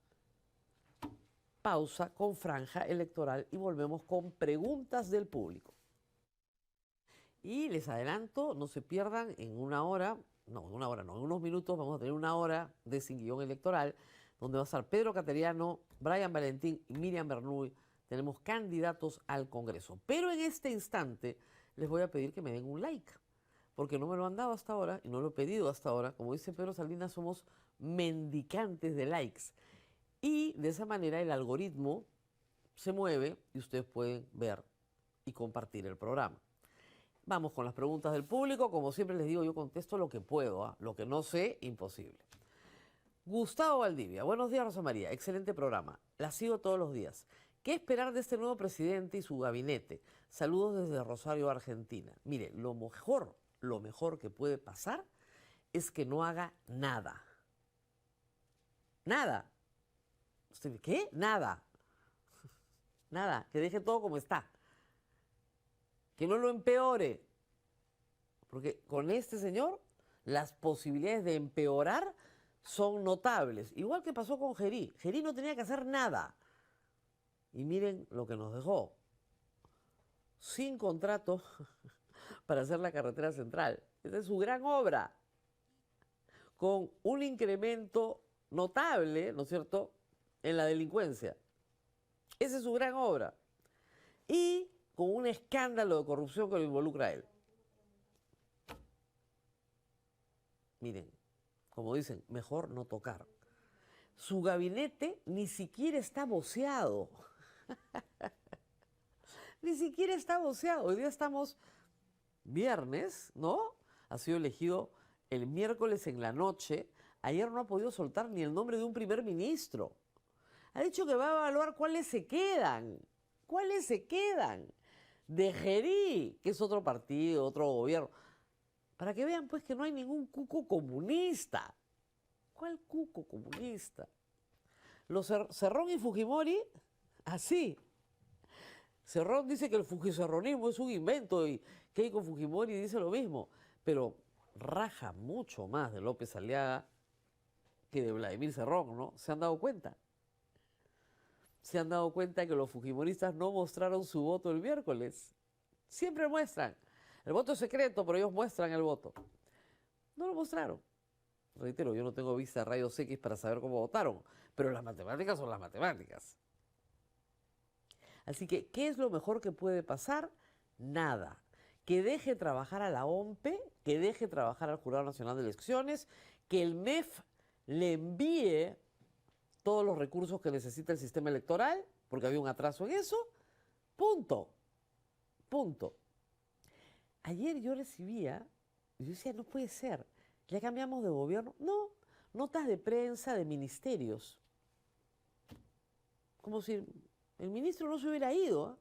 Pausa con franja electoral y volvemos con preguntas del público. Y les adelanto, no se pierdan en una hora, no, en una hora no, en unos minutos vamos a tener una hora de Sin Guión Electoral, donde va a estar Pedro Cateriano, Brian Valentín y Miriam Bernuy. Tenemos candidatos al Congreso. Pero en este instante les voy a pedir que me den un like, porque no me lo han dado hasta ahora y no lo he pedido hasta ahora. Como dice Pedro Salinas, somos mendicantes de likes. Y de esa manera el algoritmo se mueve y ustedes pueden ver y compartir el programa. Vamos con las preguntas del público. Como siempre les digo, yo contesto lo que puedo, ¿eh? Lo que no sé, imposible. Gustavo Valdivia, buenos días Rosa María, excelente programa, la sigo todos los días. ¿Qué esperar de este nuevo presidente y su gabinete? Saludos desde Rosario, Argentina. Mire, lo mejor que puede pasar es que no haga nada. Nada. ¿Qué? Nada. Nada, que deje todo como está. Que no lo empeore. Porque con este señor las posibilidades de empeorar son notables. Igual que pasó con Gerí. Gerí no tenía que hacer nada. Y miren lo que nos dejó. Sin contrato para hacer la carretera central. Esa es su gran obra. Con un incremento notable, ¿no es cierto?, en la delincuencia. Esa es su gran obra. Y con un escándalo de corrupción que lo involucra a él. Miren, como dicen, mejor no tocar. Su gabinete ni siquiera está voceado. Ni siquiera está voceado. Hoy día estamos viernes, ¿no? Ha sido elegido el miércoles en la noche. Ayer no ha podido soltar ni el nombre de un primer ministro. Ha dicho que va a evaluar cuáles se quedan. ¿Cuáles se quedan? De Gerí, que es otro partido, otro gobierno. Para que vean, pues, que no hay ningún cuco comunista. ¿Cuál cuco comunista? Los Cerrón y Fujimori, así. Cerrón dice que el fujicerronismo es un invento y Keiko Fujimori dice lo mismo, pero raja mucho más de López Aliaga que de Vladimir Cerrón, ¿no? ¿Se han dado cuenta? Se han dado cuenta que los fujimoristas no mostraron su voto el miércoles. Siempre muestran. El voto es secreto, pero ellos muestran el voto. No lo mostraron. Reitero, yo no tengo vista de rayos X para saber cómo votaron, pero las matemáticas son las matemáticas. Así que, ¿qué es lo mejor que puede pasar? Nada. Que deje trabajar a la OMPE, que deje trabajar al Jurado Nacional de Elecciones, que el MEF le envíe todos los recursos que necesita el sistema electoral, porque había un atraso en eso. Punto. Punto. Ayer yo recibía, y yo decía, no puede ser, ya cambiamos de gobierno. No, notas de prensa de ministerios. Como si el ministro no se hubiera ido.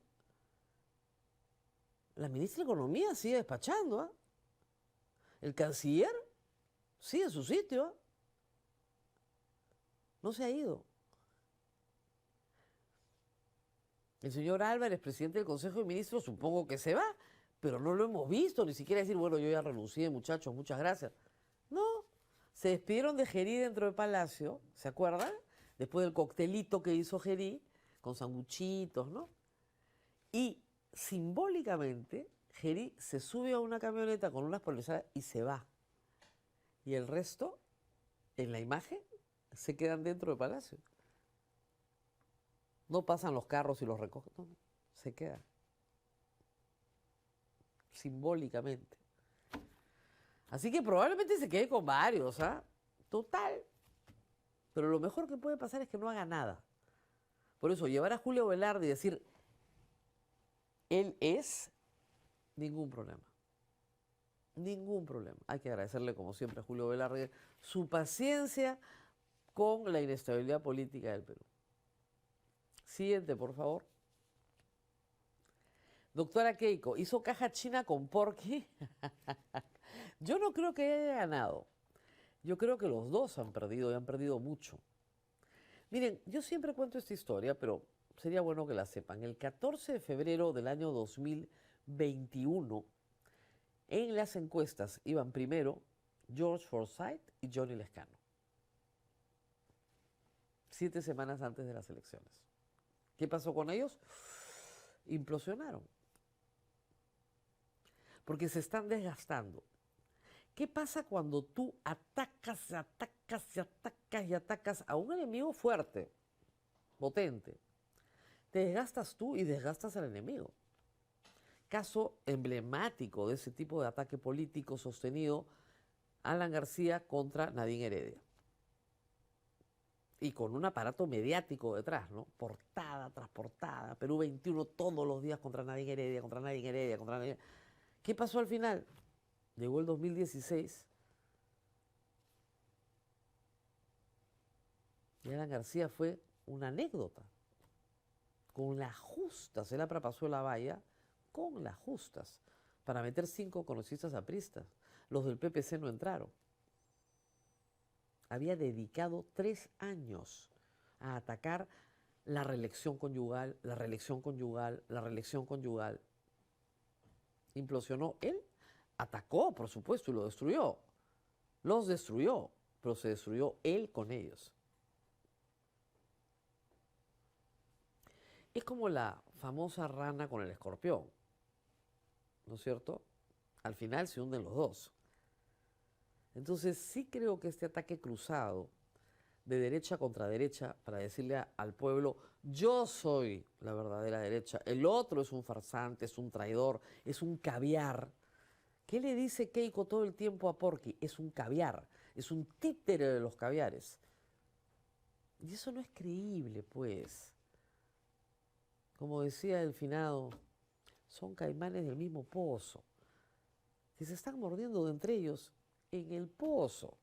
La ministra de Economía sigue despachando. El canciller sigue en su sitio. No se ha ido. El señor Álvarez, presidente del Consejo de Ministros, supongo que se va, pero no lo hemos visto, ni siquiera decir, bueno, yo ya renuncié, muchachos, muchas gracias. No, se despidieron de Gerí dentro del Palacio, ¿se acuerdan? Después del coctelito que hizo Gerí, con sanguchitos, ¿no? Y simbólicamente, Gerí se sube a una camioneta con unas policías y se va. Y el resto, en la imagen, se quedan dentro del Palacio. No pasan los carros y los recogen, no, se quedan. Simbólicamente. Así que probablemente se quede con varios, ¿ah? Total. Pero lo mejor que puede pasar es que no haga nada. Por eso, llevar a Julio Velarde y decir, él es, ningún problema. Ningún problema. Hay que agradecerle, como siempre, a Julio Velarde su paciencia con la inestabilidad política del Perú. Siguiente, por favor. Doctora Keiko, ¿hizo caja china con Porky? Yo no creo que haya ganado. Yo creo que los dos han perdido y han perdido mucho. Miren, yo siempre cuento esta historia, pero sería bueno que la sepan. El 14 de febrero del año 2021, en las encuestas iban primero George Forsyth y Johnny Lescano. 7 semanas antes de las elecciones. ¿Qué pasó con ellos? Implosionaron. Porque se están desgastando. ¿Qué pasa cuando tú atacas, atacas y atacas y atacas a un enemigo fuerte, potente? Te desgastas tú y desgastas al enemigo. Caso emblemático de ese tipo de ataque político sostenido, Alan García contra Nadine Heredia. Y con un aparato mediático detrás, ¿no? Portada tras portada, Perú 21 todos los días contra Nadine Heredia, contra Nadine Heredia, contra Nadine Heredia. ¿Qué pasó al final? Llegó el 2016 y Alan García fue una anécdota. Con las justas, él pasó la valla con las justas para meter 5 congresistas apristas. Los del PPC no entraron. Había dedicado 3 años a atacar la reelección conyugal, la reelección conyugal, la reelección conyugal. Implosionó él. Atacó, por supuesto, y lo destruyó. Los destruyó, pero se destruyó él con ellos. Es como la famosa rana con el escorpión, ¿no es cierto? Al final se hunden los dos. Entonces sí creo que este ataque cruzado de derecha contra derecha para decirle al pueblo, yo soy la verdadera derecha, el otro es un farsante, es un traidor, es un caviar. ¿Qué le dice Keiko todo el tiempo a Porky? Es un caviar, es un títere de los caviares. Y eso no es creíble, pues. Como decía el finado, son caimanes del mismo pozo, que se están mordiendo entre ellos en el pozo.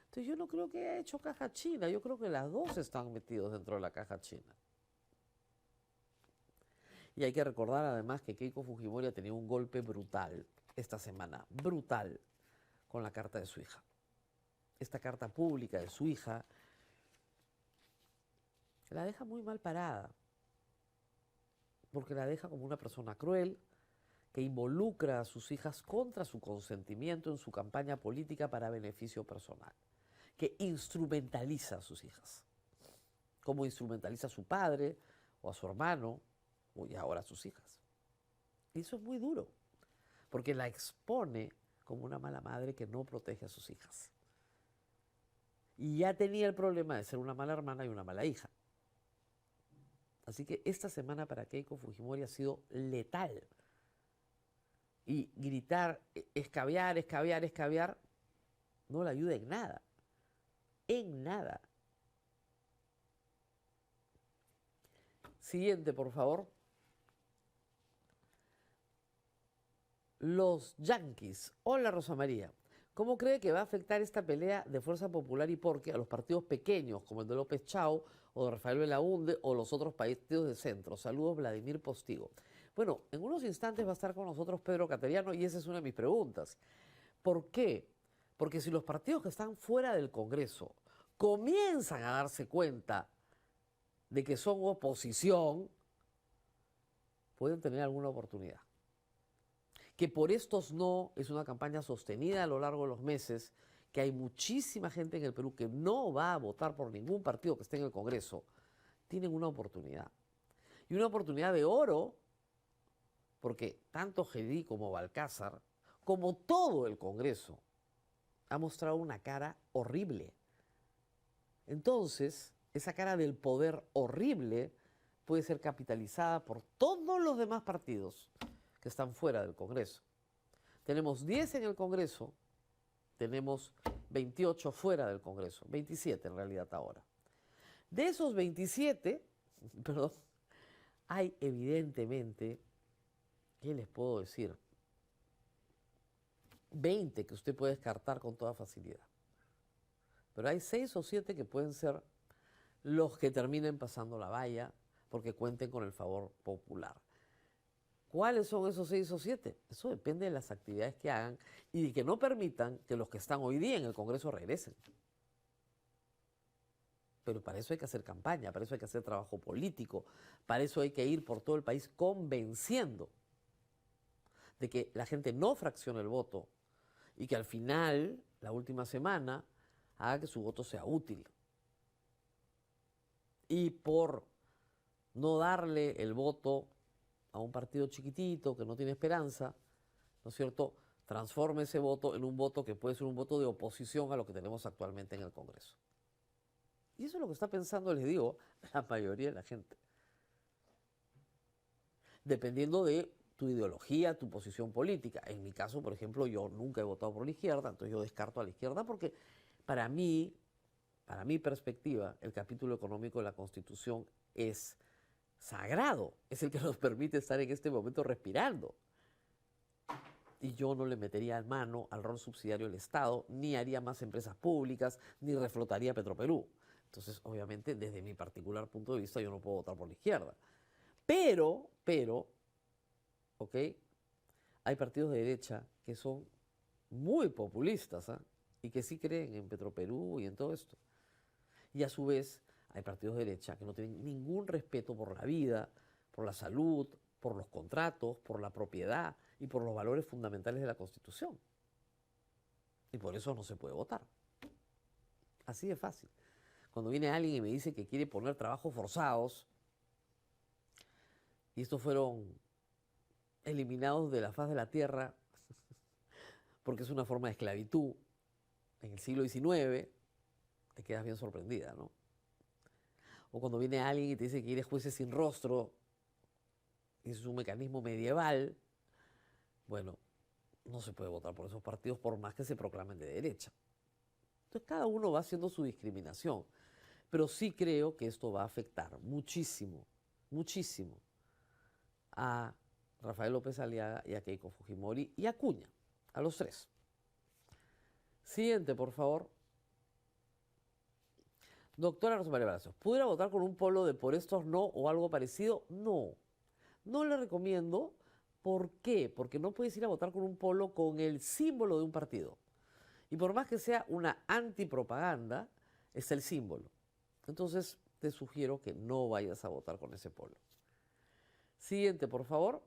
Entonces yo no creo que haya hecho caja china, yo creo que las dos están metidos dentro de la caja china. Y hay que recordar además que Keiko Fujimori ha tenido un golpe brutal esta semana, brutal, con la carta de su hija. Esta carta pública de su hija la deja muy mal parada, porque la deja como una persona cruel, que involucra a sus hijas contra su consentimiento en su campaña política para beneficio personal, que instrumentaliza a sus hijas, como instrumentaliza a su padre o a su hermano, y ahora a sus hijas. Y eso es muy duro, porque la expone como una mala madre que no protege a sus hijas. Y ya tenía el problema de ser una mala hermana y una mala hija. Así que esta semana para Keiko Fujimori ha sido letal. Y gritar, escabiar, escabiar, escabiar, no le ayuda en nada. En nada. Siguiente, por favor. Los Yankees. Hola, Rosa María. ¿Cómo cree que va a afectar esta pelea de Fuerza Popular y Porky a los partidos pequeños, como el de López Chao o de Rafael Belaúnde o los otros partidos de centro? Saludos, Vladimir Postigo. Bueno, en unos instantes va a estar con nosotros Pedro Cateriano y esa es una de mis preguntas. ¿Por qué? Porque si los partidos que están fuera del Congreso comienzan a darse cuenta de que son oposición, pueden tener alguna oportunidad. Que por estos no es una campaña sostenida a lo largo de los meses, que hay muchísima gente en el Perú que no va a votar por ningún partido que esté en el Congreso, tienen una oportunidad. Y una oportunidad de oro, porque tanto Gedí como Balcázar, como todo el Congreso, ha mostrado una cara horrible. Entonces, esa cara del poder horrible puede ser capitalizada por todos los demás partidos que están fuera del Congreso. Tenemos 10 en el Congreso, tenemos 28 fuera del Congreso, 27 en realidad ahora. De esos 27, perdón, hay evidentemente, ¿qué les puedo decir? 20 que usted puede descartar con toda facilidad. Pero hay 6 o 7 que pueden ser los que terminen pasando la valla porque cuenten con el favor popular. ¿Cuáles son esos 6 o 7? Eso depende de las actividades que hagan y de que no permitan que los que están hoy día en el Congreso regresen. Pero para eso hay que hacer campaña, para eso hay que hacer trabajo político, para eso hay que ir por todo el país convenciendo de que la gente no fraccione el voto y que al final, la última semana, haga que su voto sea útil. Y por no darle el voto a un partido chiquitito que no tiene esperanza, ¿no es cierto?, transforme ese voto en un voto que puede ser un voto de oposición a lo que tenemos actualmente en el Congreso. Y eso es lo que está pensando, les digo, la mayoría de la gente. Dependiendo de tu ideología, tu posición política. En mi caso, por ejemplo, yo nunca he votado por la izquierda, entonces yo descarto a la izquierda porque para mí, para mi perspectiva, el capítulo económico de la Constitución es sagrado, es el que nos permite estar en este momento respirando. Y yo no le metería mano al rol subsidiario del Estado, ni haría más empresas públicas, ni reflotaría Petroperú. Entonces, obviamente, desde mi particular punto de vista, yo no puedo votar por la izquierda. Pero, ¿ok? Hay partidos de derecha que son muy populistas, ¿ah? Y que sí creen en Petroperú y en todo esto. Y a su vez, hay partidos de derecha que no tienen ningún respeto por la vida, por la salud, por los contratos, por la propiedad y por los valores fundamentales de la Constitución. Y por eso no se puede votar. Así de fácil. Cuando viene alguien y me dice que quiere poner trabajos forzados, y estos fueron eliminados de la faz de la tierra, porque es una forma de esclavitud, en el siglo XIX, te quedas bien sorprendida, ¿no? O cuando viene alguien y te dice que quiere jueces sin rostro, y eso es un mecanismo medieval, bueno, no se puede votar por esos partidos por más que se proclamen de derecha. Entonces cada uno va haciendo su discriminación, pero sí creo que esto va a afectar muchísimo, muchísimo a Rafael López Aliaga y a Keiko Fujimori y a Acuña, a los tres. Siguiente, por favor. Doctora Rosemary Palacios, ¿pudiera votar con un polo de por estos no o algo parecido? No, no le recomiendo. ¿Por qué? Porque no puedes ir a votar con un polo con el símbolo de un partido. Y por más que sea una antipropaganda, es el símbolo. Entonces, te sugiero que no vayas a votar con ese polo. Siguiente, por favor.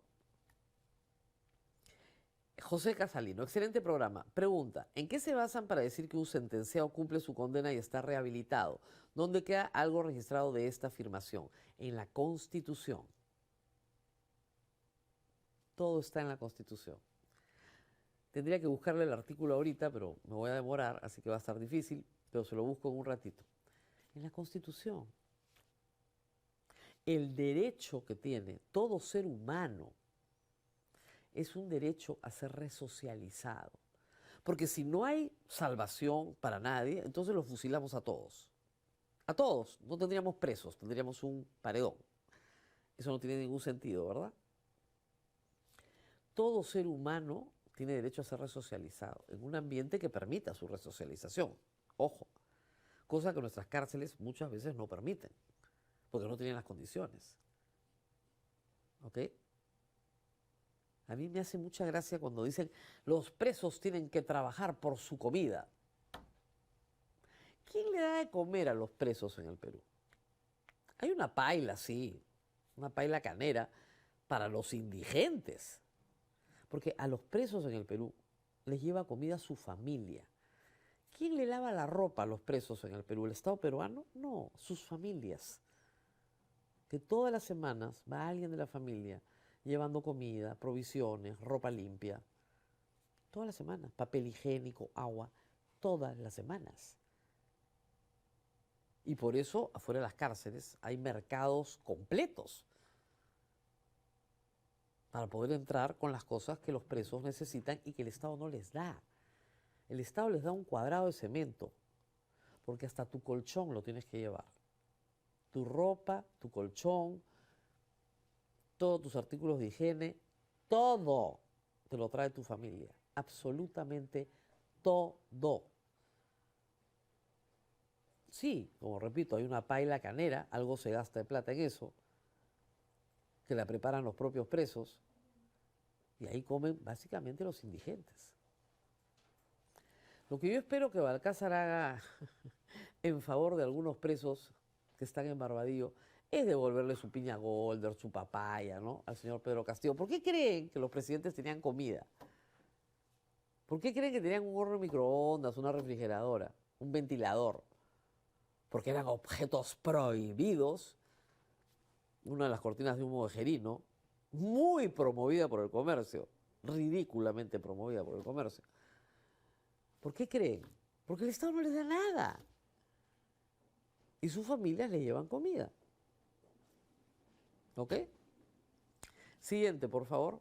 José Casalino, excelente programa. Pregunta, ¿en qué se basan para decir que un sentenciado cumple su condena y está rehabilitado? ¿Dónde queda algo registrado de esta afirmación? En la Constitución. Todo está en la Constitución. Tendría que buscarle el artículo ahorita, pero me voy a demorar, así que va a estar difícil, pero se lo busco en un ratito. En la Constitución. El derecho que tiene todo ser humano es un derecho a ser resocializado. Porque si no hay salvación para nadie, entonces los fusilamos a todos. A todos. No tendríamos presos, tendríamos un paredón. Eso no tiene ningún sentido, ¿verdad? Todo ser humano tiene derecho a ser resocializado en un ambiente que permita su resocialización. Ojo, cosa que nuestras cárceles muchas veces no permiten, porque no tienen las condiciones. ¿Ok? A mí me hace mucha gracia cuando dicen los presos tienen que trabajar por su comida. ¿Quién le da de comer a los presos en el Perú? Hay una paila, sí, una paila canera para los indigentes. Porque a los presos en el Perú les lleva comida a su familia. ¿Quién le lava la ropa a los presos en el Perú? ¿El Estado peruano? No, sus familias. Que todas las semanas va alguien de la familia llevando comida, provisiones, ropa limpia. Todas las semanas. Papel higiénico, agua. Todas las semanas. Y por eso, afuera de las cárceles, hay mercados completos para poder entrar con las cosas que los presos necesitan y que el Estado no les da. El Estado les da un cuadrado de cemento, porque hasta tu colchón lo tienes que llevar. Tu ropa, tu colchón, todos tus artículos de higiene, todo te lo trae tu familia. absolutamente todo. Sí, como repito, hay una paila canera, algo se gasta de plata en eso, que la preparan los propios presos, y ahí comen básicamente los indigentes. Lo que yo espero que Balcázar haga en favor de algunos presos que están en Barbadillo es devolverle su piña golder, su papaya, ¿no?, al señor Pedro Castillo. ¿Por qué creen que los presidentes tenían comida? ¿Por qué creen que tenían un horno de microondas, una refrigeradora, un ventilador? Porque eran objetos prohibidos. Una de las cortinas de humo de Gerino, muy promovida por el comercio, ridículamente promovida por el comercio. ¿Por qué creen? Porque el Estado no les da nada. Y sus familias le llevan comida. ¿Ok? Siguiente, por favor.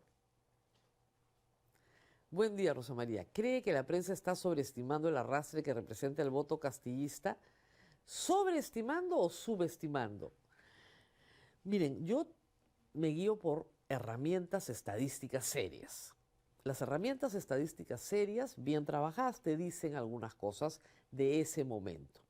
Buen día, Rosa María. ¿Cree que la prensa está sobreestimando el arrastre que representa el voto castillista? ¿Sobreestimando o subestimando? Miren, yo me guío por herramientas estadísticas serias. Las herramientas estadísticas serias, bien trabajadas, te dicen algunas cosas de ese momento.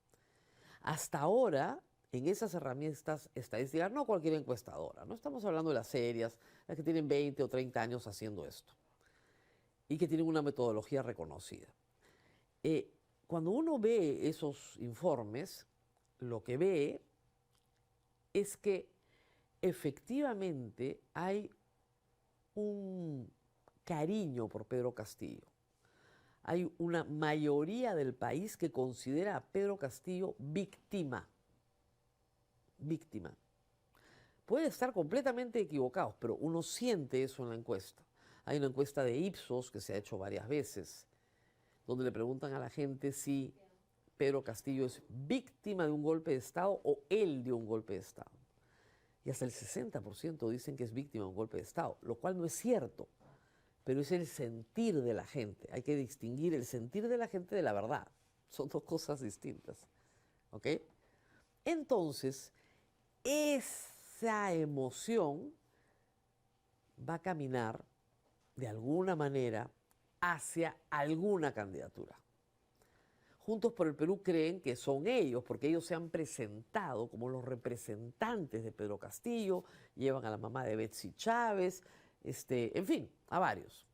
Hasta ahora, en esas herramientas estadísticas, no cualquier encuestadora, no estamos hablando de las serias, las que tienen 20 o 30 años haciendo esto y que tienen una metodología reconocida. Cuando uno ve esos informes, lo que ve es que efectivamente hay un cariño por Pedro Castillo. Hay una mayoría del país que considera a Pedro Castillo víctima. Víctima. Puede estar completamente equivocados, pero uno siente eso en la encuesta. Hay una encuesta de Ipsos que se ha hecho varias veces, donde le preguntan a la gente si Pedro Castillo es víctima de un golpe de Estado o él dio un golpe de Estado. Y hasta el 60% dicen que es víctima de un golpe de Estado, lo cual no es cierto, pero es el sentir de la gente. Hay que distinguir el sentir de la gente de la verdad. Son dos cosas distintas. ¿Ok? Entonces, esa emoción va a caminar de alguna manera hacia alguna candidatura. Juntos por el Perú creen que son ellos, porque ellos se han presentado como los representantes de Pedro Castillo, llevan a la mamá de Betsy Chávez, en fin, a varios.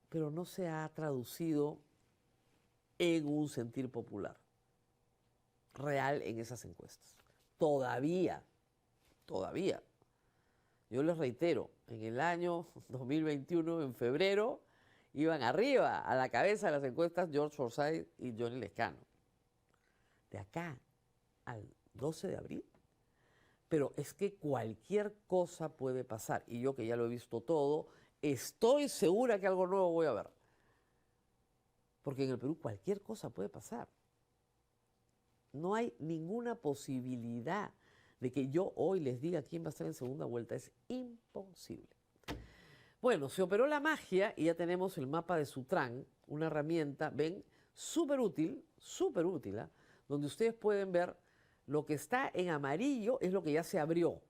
Pero no se ha traducido en un sentir popular real en esas encuestas. Todavía. Yo les reitero, en el año 2021, en febrero, iban arriba, a la cabeza de las encuestas, George Forsyth y Johnny Lescano. De acá al 12 de abril. Pero es que cualquier cosa puede pasar. Y yo, que ya lo he visto todo, estoy segura que algo nuevo voy a ver. Porque en el Perú cualquier cosa puede pasar. No hay ninguna posibilidad de que yo hoy les diga quién va a estar en segunda vuelta. Es imposible. Bueno, se operó la magia y ya tenemos el mapa de Sutran, una herramienta, ven, súper útil, ¿ah? Donde ustedes pueden ver lo que está en amarillo es lo que ya se abrió.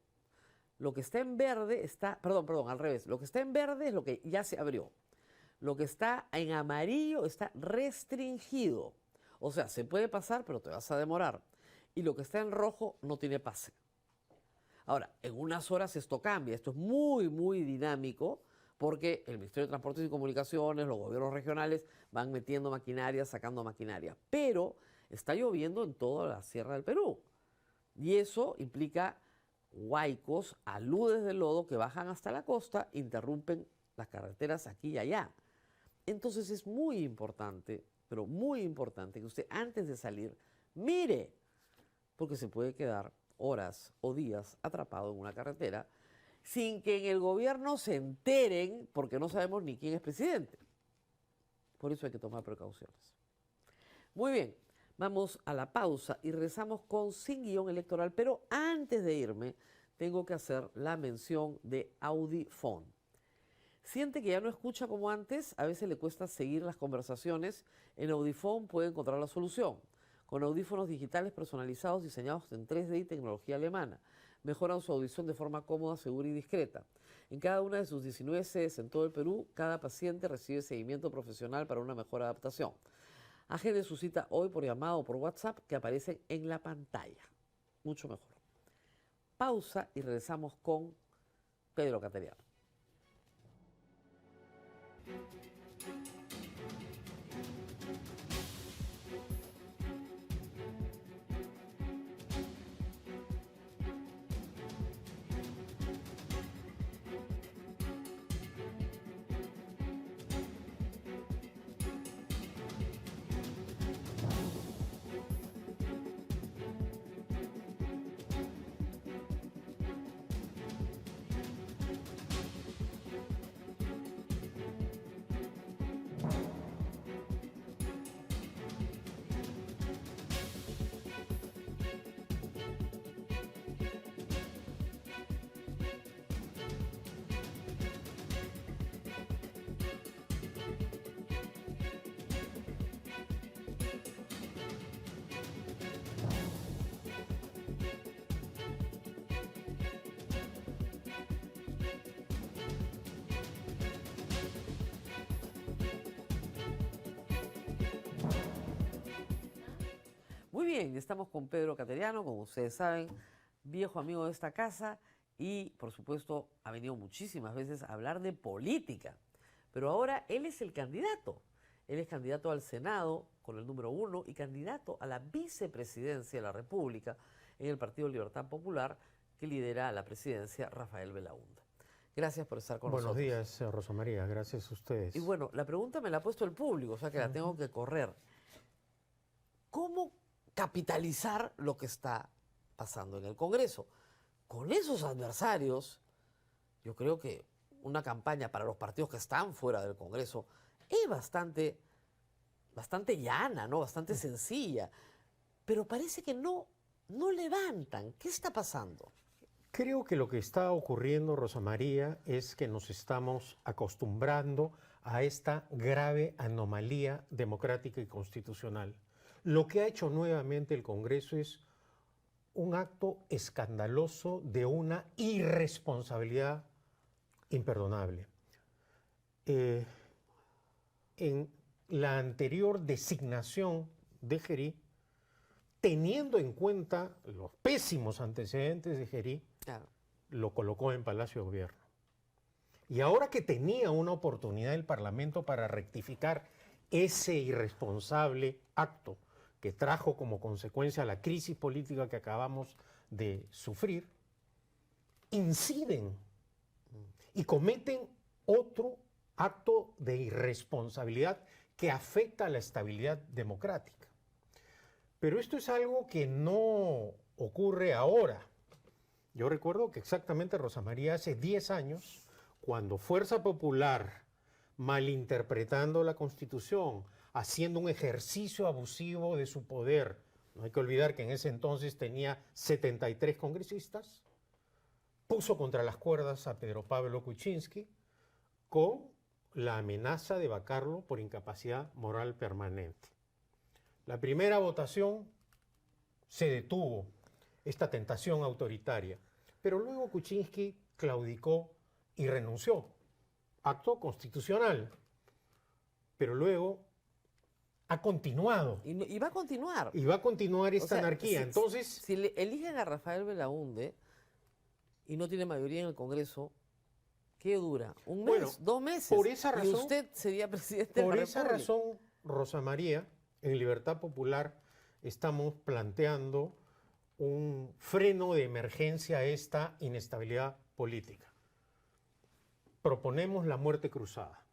Lo que está en verde está, perdón, al revés. Lo que está en verde es lo que ya se abrió. Lo que está en amarillo está restringido. O sea, se puede pasar, pero te vas a demorar. Y lo que está en rojo no tiene pase. Ahora, en unas horas esto cambia. Esto es muy, muy dinámico, porque el Ministerio de Transportes y Comunicaciones, los gobiernos regionales van metiendo maquinaria, sacando maquinaria. Pero está lloviendo en toda la Sierra del Perú. Y eso implica huaicos, aludes de lodo que bajan hasta la costa, interrumpen las carreteras aquí y allá. Entonces es muy importante, pero muy importante, que usted antes de salir mire, porque se puede quedar horas o días atrapado en una carretera sin que en el gobierno se enteren, porque no sabemos ni quién es presidente. Por eso hay que tomar precauciones. Muy bien, vamos a la pausa y regresamos con Sin Guión Electoral, pero antes de irme tengo que hacer la mención de Audifone. Siente que ya no escucha como antes, a veces le cuesta seguir las conversaciones. En Audifone puede encontrar la solución. Con audífonos digitales personalizados diseñados en 3D y tecnología alemana. mejoran su audición de forma cómoda, segura y discreta. En cada una de sus 19 sedes en todo el Perú, cada paciente recibe seguimiento profesional para una mejor adaptación. Agende su cita hoy por llamado o por WhatsApp que aparecen en la pantalla. Mucho mejor. Pausa y regresamos con Pedro Cateriano. Muy bien, estamos con Pedro Cateriano, como ustedes saben, viejo amigo de esta casa y, por supuesto, ha venido muchísimas veces a hablar de política. Pero ahora él es el candidato. Él es candidato al Senado con el número 1 y candidato a la vicepresidencia de la República en el Partido Libertad Popular que lidera la presidencia Rafael Belaúnde. Gracias por estar con nosotros. Buenos días, Rosa María. Gracias a ustedes. Y bueno, la pregunta me la ha puesto el público, o sea que la tengo que correr. ¿Cómo capitalizar lo que está pasando en el Congreso? Con esos adversarios, yo creo que una campaña para los partidos que están fuera del Congreso es bastante llana, ¿no? Bastante sencilla. Pero parece que no levantan. ¿Qué está pasando? Creo que lo que está ocurriendo, Rosa María, es que nos estamos acostumbrando a esta grave anomalía democrática y constitucional. Lo que ha hecho nuevamente el Congreso es un acto escandaloso de una irresponsabilidad imperdonable. En la anterior designación de Gerí, teniendo en cuenta los pésimos antecedentes de Gerí, Claro. lo colocó en Palacio de Gobierno. Y ahora que tenía una oportunidad el Parlamento para rectificar ese irresponsable acto que trajo como consecuencia la crisis política que acabamos de sufrir, inciden y cometen otro acto de irresponsabilidad que afecta a la estabilidad democrática. Pero esto es algo que no ocurre ahora. Yo recuerdo que exactamente, Rosa María, hace 10 años, cuando Fuerza Popular, malinterpretando la Constitución, haciendo un ejercicio abusivo de su poder, no hay que olvidar que en ese entonces tenía 73 congresistas, puso contra las cuerdas a Pedro Pablo Kuczynski con la amenaza de vacarlo por incapacidad moral permanente. La primera votación se detuvo esta tentación autoritaria, pero luego Kuczynski claudicó y renunció. Acto constitucional. Pero luego ha continuado. Y va a continuar. Y va a continuar esta O sea, anarquía. Entonces, si le eligen a Rafael Belaúnde y no tiene mayoría en el Congreso, ¿qué dura? ¿Un mes? Bueno, 2 meses? por esa razón- Y usted sería presidente de por la esa República. razón, Rosa María, en Libertad Popular estamos planteando un freno de emergencia a esta inestabilidad política. Proponemos la muerte cruzada.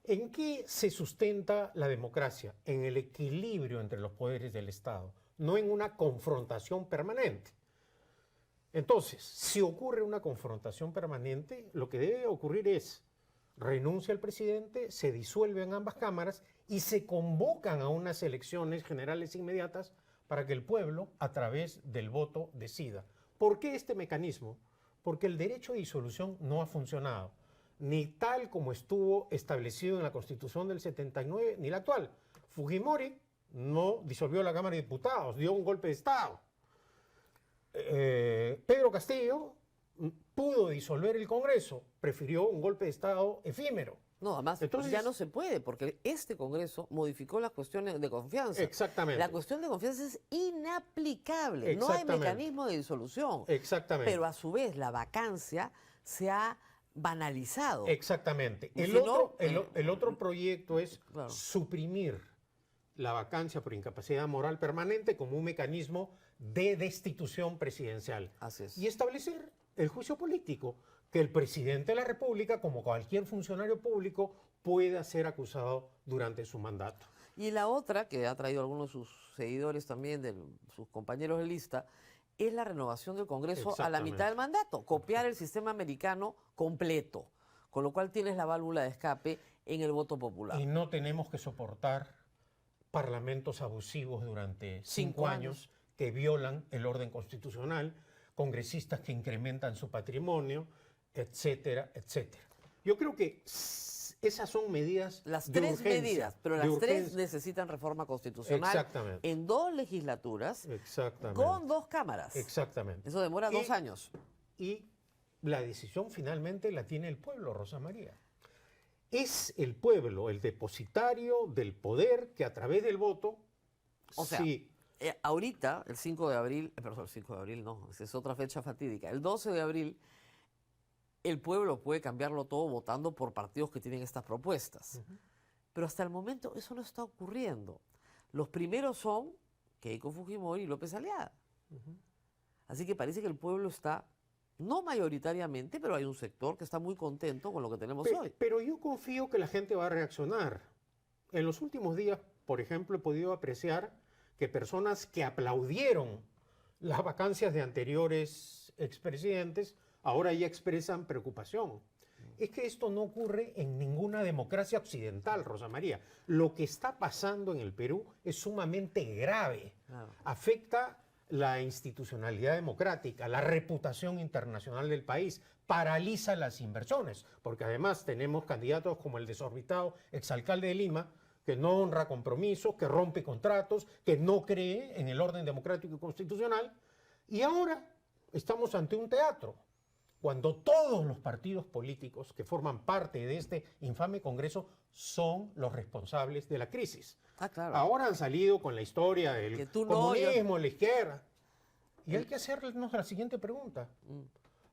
¿En qué se sustenta la democracia? En el equilibrio entre los poderes del Estado, no en una confrontación permanente. Entonces, si ocurre una confrontación permanente, lo que debe ocurrir es renuncia el presidente, se disuelven ambas cámaras y se convocan a unas elecciones generales inmediatas para que el pueblo, a través del voto, decida. ¿Por qué este mecanismo? Porque el derecho de disolución no ha funcionado, ni tal como estuvo establecido en la Constitución del 79, ni la actual. Fujimori no disolvió la Cámara de Diputados, dio un golpe de Estado. Pedro Castillo pudo disolver el Congreso, prefirió un golpe de Estado efímero. No, además Entonces, ya no se puede, porque este Congreso modificó las cuestiones de confianza. Exactamente. La cuestión de confianza es inaplicable. No hay Exactamente. mecanismo de disolución. Exactamente. Pero a su vez la vacancia se ha banalizado. Exactamente. Y El si otro, no, el otro proyecto es Claro. suprimir la vacancia por incapacidad moral permanente como un mecanismo de destitución presidencial. Así es. Y establecer el juicio político, que el presidente de la República, como cualquier funcionario público, pueda ser acusado durante su mandato. Y la otra, que ha traído algunos de sus seguidores también, de sus compañeros de lista, es la renovación del Congreso a la mitad del mandato, copiar el sistema americano completo, con lo cual tienes la válvula de escape en el voto popular. Y no tenemos que soportar parlamentos abusivos durante 5 años que violan el orden constitucional, congresistas que incrementan su patrimonio, etcétera, etcétera. Yo creo que esas son medidas Las de tres urgencia, medidas, pero de las tres urgencia. necesitan reforma constitucional Exactamente. en 2 legislaturas Exactamente. con 2 cámaras. Exactamente. Eso demora 2 años. Y la decisión finalmente la tiene el pueblo, Rosa María. Es el pueblo el depositario del poder que a través del voto, O sea, sí, ahorita, el 5 de abril, perdón, el 5 de abril no, esa es otra fecha fatídica. El 12 de abril, el pueblo puede cambiarlo todo votando por partidos que tienen estas propuestas. Pero hasta el momento eso no está ocurriendo. Los primeros son Keiko Fujimori y López Aliaga. Así que parece que el pueblo está, no mayoritariamente, pero hay un sector que está muy contento con lo que tenemos hoy. Pero yo confío que la gente va a reaccionar. En los últimos días, por ejemplo, he podido apreciar que personas que aplaudieron las vacancias de anteriores expresidentes ahora ya expresan preocupación. Es que esto no ocurre en ninguna democracia occidental, Rosa María. Lo que está pasando en el Perú es sumamente grave. Claro. Afecta la institucionalidad democrática, la reputación internacional del país, paraliza las inversiones, porque además tenemos candidatos como el desorbitado exalcalde de Lima, que no honra compromisos, que rompe contratos, que no cree en el orden democrático y constitucional, y ahora estamos ante un teatro, cuando todos los partidos políticos que forman parte de este infame Congreso son los responsables de la crisis. Ah, claro. Ahora han salido con la historia del Que tú no, comunismo, la izquierda. Y hay que hacernos la siguiente pregunta.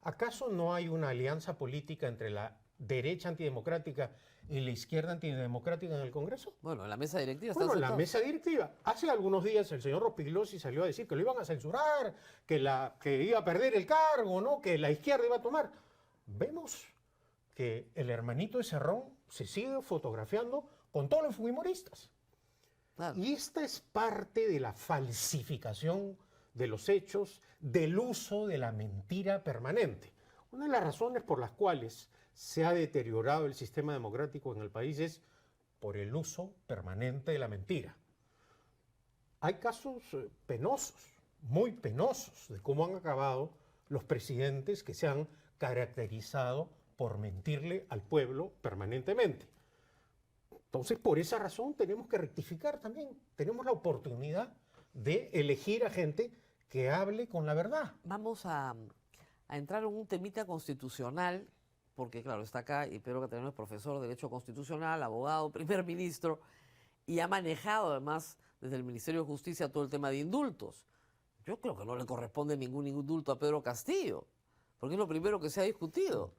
¿Acaso no hay una alianza política entre la derecha antidemocrática y la izquierda antidemocrática en el Congreso? Bueno, en la mesa directiva está Bueno, la sentado. mesa directiva. Hace algunos días el señor Rospigliosi salió a decir que lo iban a censurar, que iba a perder el cargo, ¿no? Que la izquierda iba a tomar. Vemos que el hermanito de Cerrón se sigue fotografiando con todos los fujimoristas. Claro. Y esta es parte de la falsificación de los hechos, del uso de la mentira permanente. Una de las razones por las cuales se ha deteriorado el sistema democrático en el país es por el uso permanente de la mentira. Hay casos penosos, muy penosos, de cómo han acabado los presidentes que se han caracterizado por mentirle al pueblo permanentemente. Entonces, por esa razón tenemos que rectificar también. Tenemos la oportunidad de elegir a gente que hable con la verdad. Vamos a entrar en un temita constitucional, porque claro, está acá y Pedro Caterino es profesor de Derecho Constitucional, abogado, primer ministro, y ha manejado además desde el Ministerio de Justicia todo el tema de indultos. Yo creo que no le corresponde ningún indulto a Pedro Castillo, porque es lo primero que se ha discutido.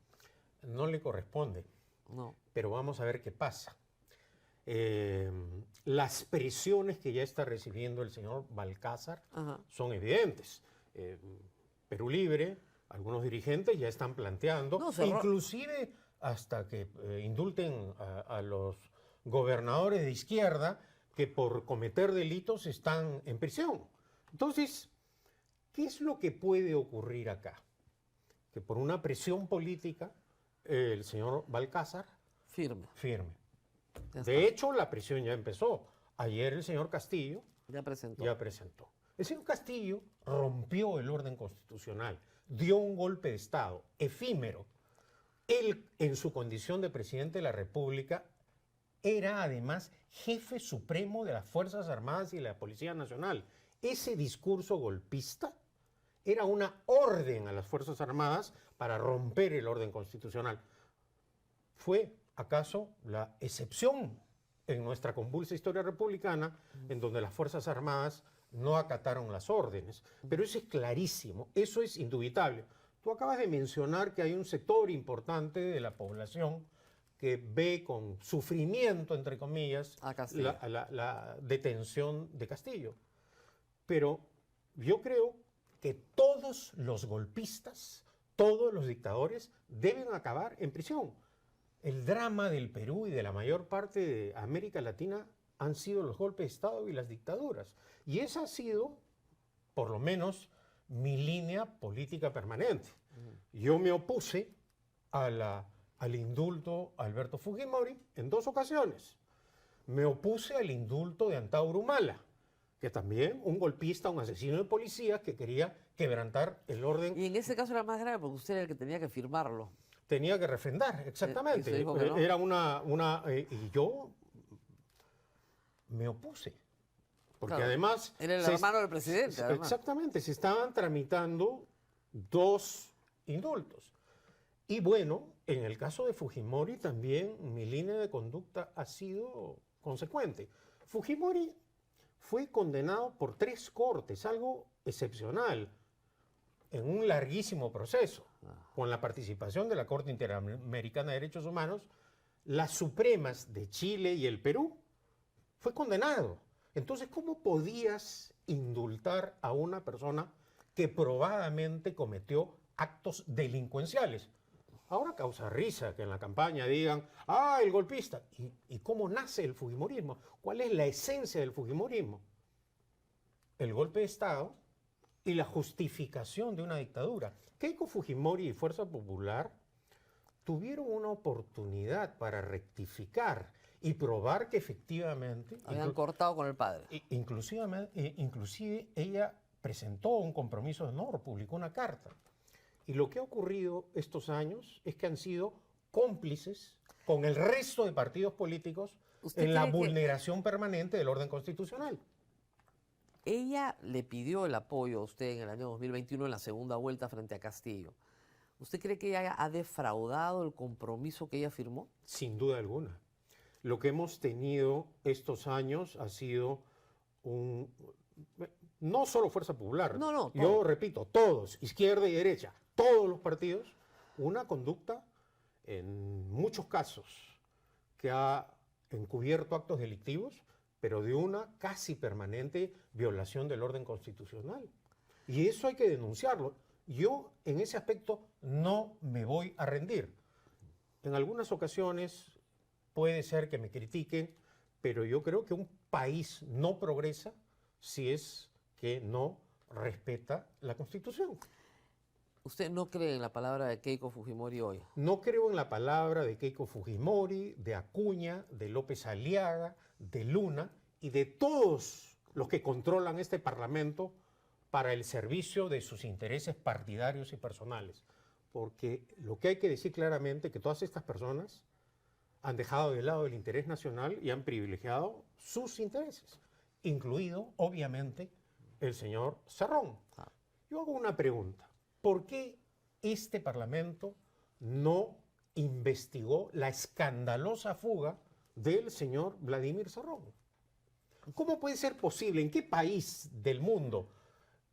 No le corresponde, No. pero vamos a ver qué pasa. Las presiones que ya está recibiendo el señor Balcázar Ajá. son evidentes. Perú Libre, algunos dirigentes ya están planteando, No, Cerrón- inclusive hasta que indulten a los gobernadores de izquierda que por cometer delitos están en prisión. Entonces, ¿qué es lo que puede ocurrir acá? Que por una presión política el señor Balcázar Firme. firme. Ya De está. hecho, la presión ya empezó. Ayer el señor Castillo Ya presentó. ya presentó. El señor Castillo rompió el orden constitucional, dio un golpe de Estado efímero. Él, en su condición de presidente de la República, era además jefe supremo de las Fuerzas Armadas y de la Policía Nacional. Ese discurso golpista era una orden a las Fuerzas Armadas para romper el orden constitucional. ¿Fue acaso la excepción en nuestra convulsa historia republicana en donde las Fuerzas Armadas no acataron las órdenes? Pero eso es clarísimo, eso es indubitable. Tú acabas de mencionar que hay un sector importante de la población que ve con sufrimiento, entre comillas, A Castillo. la detención de Castillo. Pero yo creo que todos los golpistas, todos los dictadores deben acabar en prisión. El drama del Perú y de la mayor parte de América Latina han sido los golpes de Estado y las dictaduras. Y esa ha sido, por lo menos, mi línea política permanente. Yo me opuse al indulto a Alberto Fujimori en 2 ocasiones. Me opuse al indulto de Antauro Humala, que también un golpista, un asesino de policías que quería quebrantar el orden. Y en ese caso era más grave porque usted era el que tenía que firmarlo. Tenía que refrendar, exactamente. y se dijo que no. Era y yo me opuse. Porque Claro, además... era el se- hermano del presidente, además. Exactamente, se estaban tramitando 2 indultos. Y bueno, en el caso de Fujimori también mi línea de conducta ha sido consecuente. Fujimori fue condenado por 3 cortes, algo excepcional, en un larguísimo proceso, con la participación de la Corte Interamericana de Derechos Humanos, las Supremas de Chile y el Perú, fue condenado. Entonces, ¿cómo podías indultar a una persona que probadamente cometió actos delincuenciales? Ahora causa risa que en la campaña digan, ¡ah, el golpista! ¿Y cómo nace el fujimorismo? ¿Cuál es la esencia del fujimorismo? El golpe de Estado y la justificación de una dictadura. Keiko Fujimori y Fuerza Popular tuvieron una oportunidad para rectificar y probar que efectivamente... Habían cortado con el padre. Inclusive ella presentó un compromiso de honor, publicó una carta. Y lo que ha ocurrido estos años es que han sido cómplices con el resto de partidos políticos ¿Usted en la cree que vulneración permanente del orden constitucional. ella le pidió el apoyo a usted en el año 2021 en la segunda vuelta frente a Castillo? ¿Usted cree que ella ha defraudado el compromiso que ella firmó? Sin duda alguna. Lo que hemos tenido estos años ha sido no solo Fuerza Popular, No, no, yo todo. repito, todos, izquierda y derecha, todos los partidos, una conducta en muchos casos que ha encubierto actos delictivos, pero de una casi permanente violación del orden constitucional. Y eso hay que denunciarlo. Yo en ese aspecto no me voy a rendir. En algunas ocasiones puede ser que me critiquen, pero yo creo que un país no progresa si es que no respeta la Constitución. ¿Usted no cree en la palabra de Keiko Fujimori hoy? No creo en la palabra de Keiko Fujimori, de Acuña, de López Aliaga, de Luna y de todos los que controlan este Parlamento para el servicio de sus intereses partidarios y personales. Porque lo que hay que decir claramente es que todas estas personas han dejado de lado el interés nacional y han privilegiado sus intereses, incluido, obviamente, el señor Cerrón. Yo hago una pregunta. ¿Por qué este Parlamento no investigó la escandalosa fuga del señor Vladimir Cerrón? ¿Cómo puede ser posible? ¿En qué país del mundo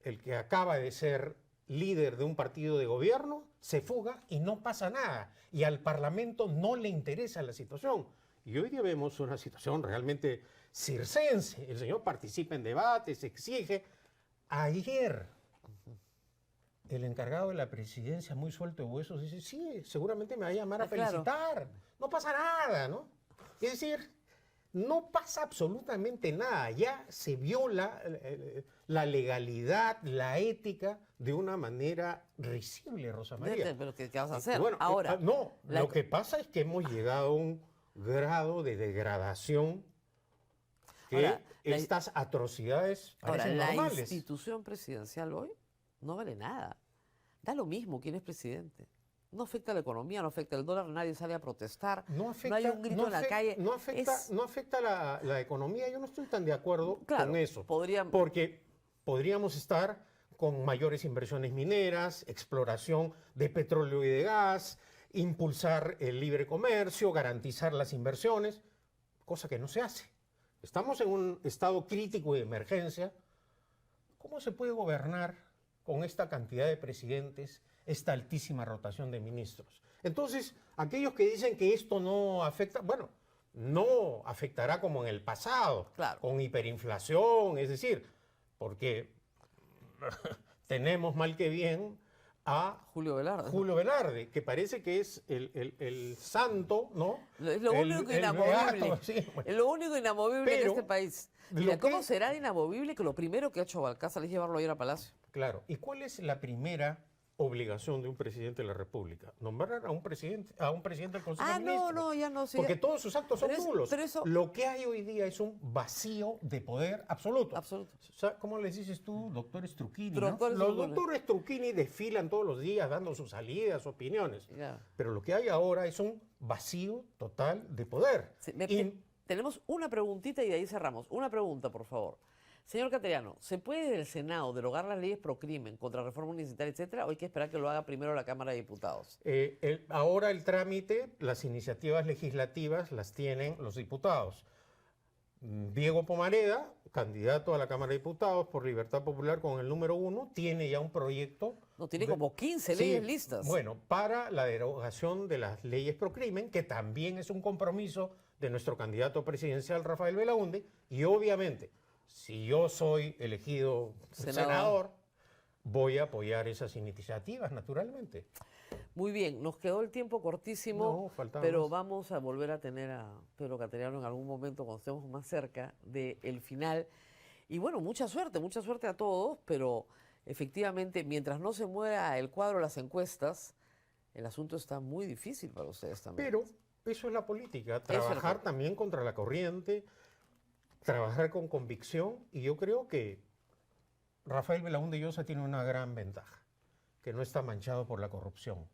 el que acaba de ser líder de un partido de gobierno se fuga y no pasa nada? Y al Parlamento no le interesa la situación. Y hoy día vemos una situación realmente circense. El señor participa en debates, exige. Ayer, el encargado de la presidencia, muy suelto de huesos, dice, sí, seguramente me va a llamar a Claro. felicitar. No pasa nada, ¿no? Es decir, no pasa absolutamente nada. Ya se viola la legalidad, la ética de una manera risible, Rosa María. Pero ¿qué vas a hacer? Bueno, Ahora, no, la- lo que pasa es que hemos llegado a un grado de degradación que Ahora, estas atrocidades ahora, parecen la normales. institución presidencial hoy no vale nada. Da lo mismo quién es presidente. No afecta la economía, no afecta el dólar, nadie sale a protestar. No afecta, hay un grito en la calle. No afecta, Es- no afecta la economía. Yo no estoy tan de acuerdo Claro, con eso. podrían- Porque podríamos estar con mayores inversiones mineras, exploración de petróleo y de gas, impulsar el libre comercio, garantizar las inversiones, cosa que no se hace. Estamos en un estado crítico de emergencia. ¿Cómo se puede gobernar con esta cantidad de presidentes, esta altísima rotación de ministros? Entonces, aquellos que dicen que esto no afecta, bueno, no afectará como en el pasado, Claro. con hiperinflación, es decir, porque tenemos mal que bien a Julio Velarde. Julio Velarde, que parece que es el santo, ¿no? Es lo El- único el inamovible. beato, sí, bueno. Es lo único inamovible en Pero este país. lo Mira, ¿cómo que- será de inamovible que lo primero que ha hecho Balcázar es llevarlo ayer a Palacio? Claro. ¿Y cuál es la primera obligación de un presidente de la República? Nombrar a un presidente del Consejo de Ministros. No, ya no sé. Porque todos sus actos son Pero nulos. pero eso- Lo que hay hoy día es un vacío de poder absoluto. Absoluto. O sea, ¿cómo les dices tú, doctores Truquini? Doctores Los Truquini. doctores Truquini desfilan todos los días dando sus salidas, opiniones. Ya. Pero lo que hay ahora es un vacío total de poder. Sí, tenemos una preguntita y de ahí cerramos. Una pregunta, por favor. Señor Cateriano, ¿se puede del Senado derogar las leyes pro crimen, contra reforma universitaria, etcétera, o hay que esperar que lo haga primero la Cámara de Diputados? Ahora el trámite, las iniciativas legislativas las tienen los diputados. Diego Pomareda, candidato a la Cámara de Diputados por Libertad Popular con el número 1, tiene ya un proyecto. No, tiene de- como 15 Sí, leyes listas. Bueno, para la derogación de las leyes pro crimen, que también es un compromiso de nuestro candidato presidencial Rafael Belaunde, y obviamente, si yo soy elegido senador, voy a apoyar esas iniciativas, naturalmente. Muy bien, nos quedó el tiempo cortísimo, No, faltaba pero más. vamos a volver a tener a Pedro Cateriano en algún momento cuando estemos más cerca del final. Y bueno, mucha suerte a todos, pero efectivamente, mientras no se mueva el cuadro de las encuestas, el asunto está muy difícil para ustedes también. Pero eso es la política, es trabajar la- también contra la corriente, trabajar con convicción, y yo creo que Rafael Belaúnde Llosa tiene una gran ventaja, que no está manchado por la corrupción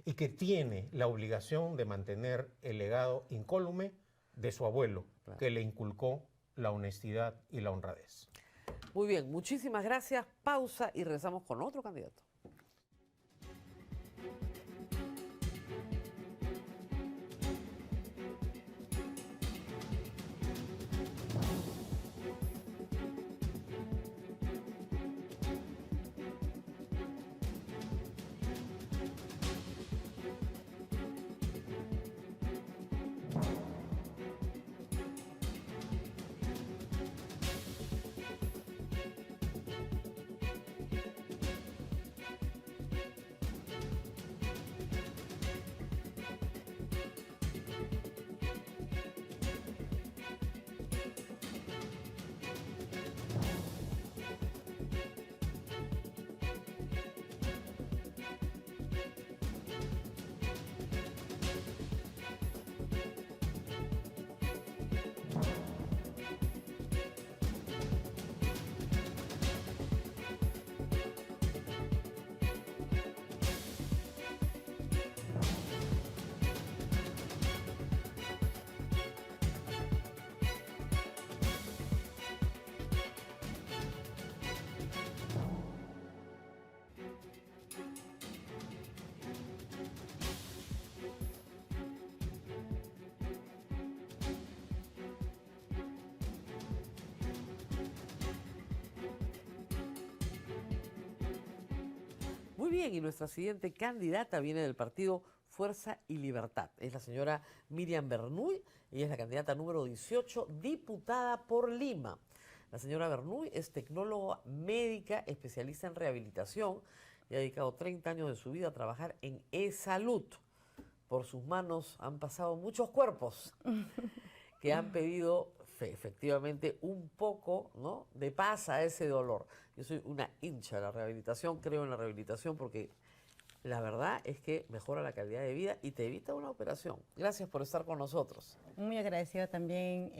y que tiene la obligación de mantener el legado incólume de su abuelo, Claro. que le inculcó la honestidad y la honradez. Muy bien, muchísimas gracias. Pausa y regresamos con otro candidato. Muy bien, y nuestra siguiente candidata viene del partido Fuerza y Libertad. Es la señora Miriam Bernuy, ella es la candidata número 18, diputada por Lima. La señora Bernuy es tecnóloga médica, especialista en rehabilitación y ha dedicado 30 años de su vida a trabajar en e-salud. Por sus manos han pasado muchos cuerpos que han pedido efectivamente un poco, ¿no?, de paz a ese dolor. Yo soy una hincha de la rehabilitación, creo en la rehabilitación porque la verdad es que mejora la calidad de vida y te evita una operación. Gracias por estar con nosotros. Muy agradecida también,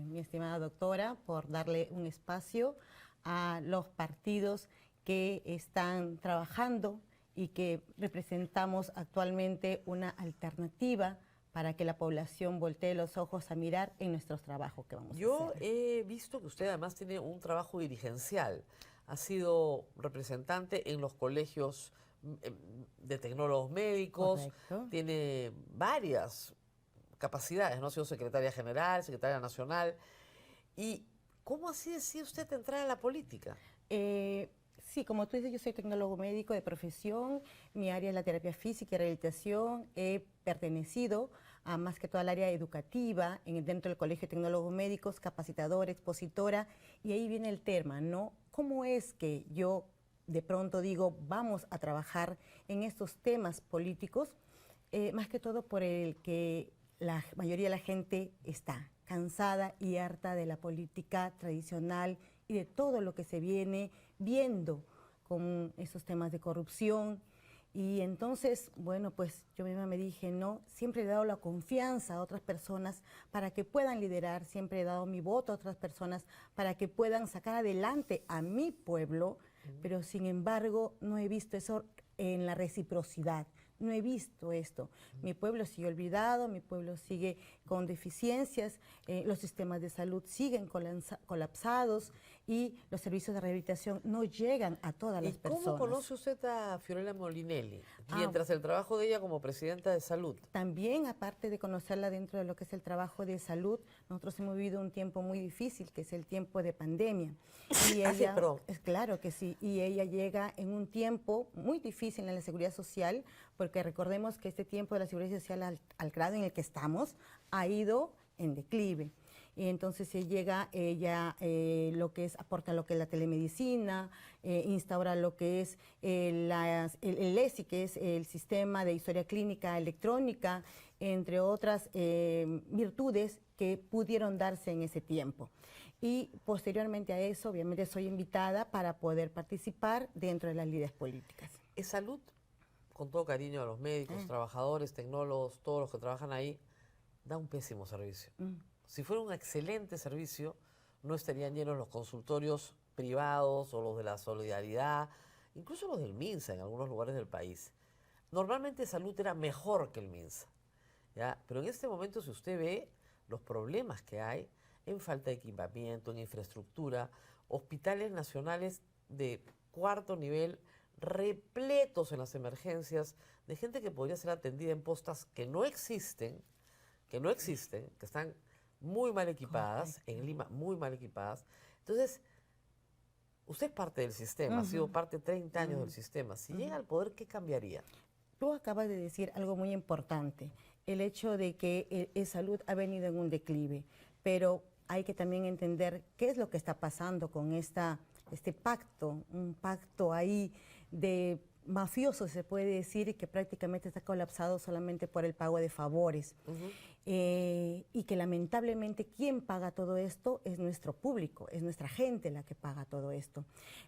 mi estimada doctora, por darle un espacio a los partidos que están trabajando y que representamos actualmente una alternativa para que la población voltee los ojos a mirar en nuestros trabajos que vamos a Yo hacer. he visto que usted además tiene un trabajo dirigencial. ha sido representante en los colegios de tecnólogos médicos, Correcto. tiene varias capacidades, ¿no? Ha sido secretaria general, secretaria nacional. ¿Y cómo así decide usted entrar a la política? Sí, como tú dices, yo soy tecnólogo médico de profesión, mi área es la terapia física y rehabilitación, he pertenecido a más que toda el área educativa dentro del Colegio de Tecnólogos Médicos, capacitadora, expositora, y ahí viene el tema, ¿no? ¿Cómo es que yo de pronto digo, vamos a trabajar en estos temas políticos? Más que todo por el que la mayoría de la gente está cansada y harta de la política tradicional y de todo lo que se viene viendo con esos temas de corrupción. Y entonces, bueno, pues yo misma me dije, no, siempre he dado la confianza a otras personas para que puedan liderar, siempre he dado mi voto a otras personas para que puedan sacar adelante a mi pueblo, pero sin embargo no he visto eso en la reciprocidad. No he visto esto. Mi pueblo sigue olvidado, mi pueblo sigue con deficiencias, los sistemas de salud siguen colapsados y los servicios de rehabilitación no llegan a todas las personas. ¿Y cómo conoce usted a Fiorella Molinelli? Mientras el trabajo de ella como presidenta de salud. También, aparte de conocerla dentro de lo que es el trabajo de salud, nosotros hemos vivido un tiempo muy difícil, que es el tiempo de pandemia. Y ella, claro que sí, y ella llega en un tiempo muy difícil en la seguridad social, porque recordemos que este tiempo de la seguridad social, al grado en el que estamos, ha ido en declive. Y entonces llega ella, lo que es, aporta lo que es la telemedicina, instaura lo que es el ESI, que es el sistema de historia clínica electrónica, entre otras virtudes que pudieron darse en ese tiempo. Y posteriormente a eso, obviamente, soy invitada para poder participar dentro de las líderes políticas. ¿Es salud? Con todo cariño a los médicos, trabajadores, tecnólogos, todos los que trabajan ahí, da un pésimo servicio. Si fuera un excelente servicio, no estarían llenos los consultorios privados o los de la Solidaridad, incluso los del MINSA en algunos lugares del país. Normalmente salud era mejor que el MINSA, ¿ya? Pero en este momento, si usted ve los problemas que hay en falta de equipamiento, en infraestructura, hospitales nacionales de cuarto nivel repletos en las emergencias de gente que podría ser atendida en postas que no existen, que están muy mal equipadas, en Lima muy mal equipadas. Entonces, usted es parte del sistema, ha sido parte 30 años del sistema. Si llega al poder, ¿qué cambiaría? Tú acabas de decir algo muy importante, el hecho de que salud ha venido en un declive, pero hay que también entender qué es lo que está pasando con este pacto, un pacto ahí de mafioso, se puede decir, que prácticamente está colapsado solamente por el pago de favores. Y que lamentablemente quien paga todo esto es nuestro público, es nuestra gente la que paga todo esto.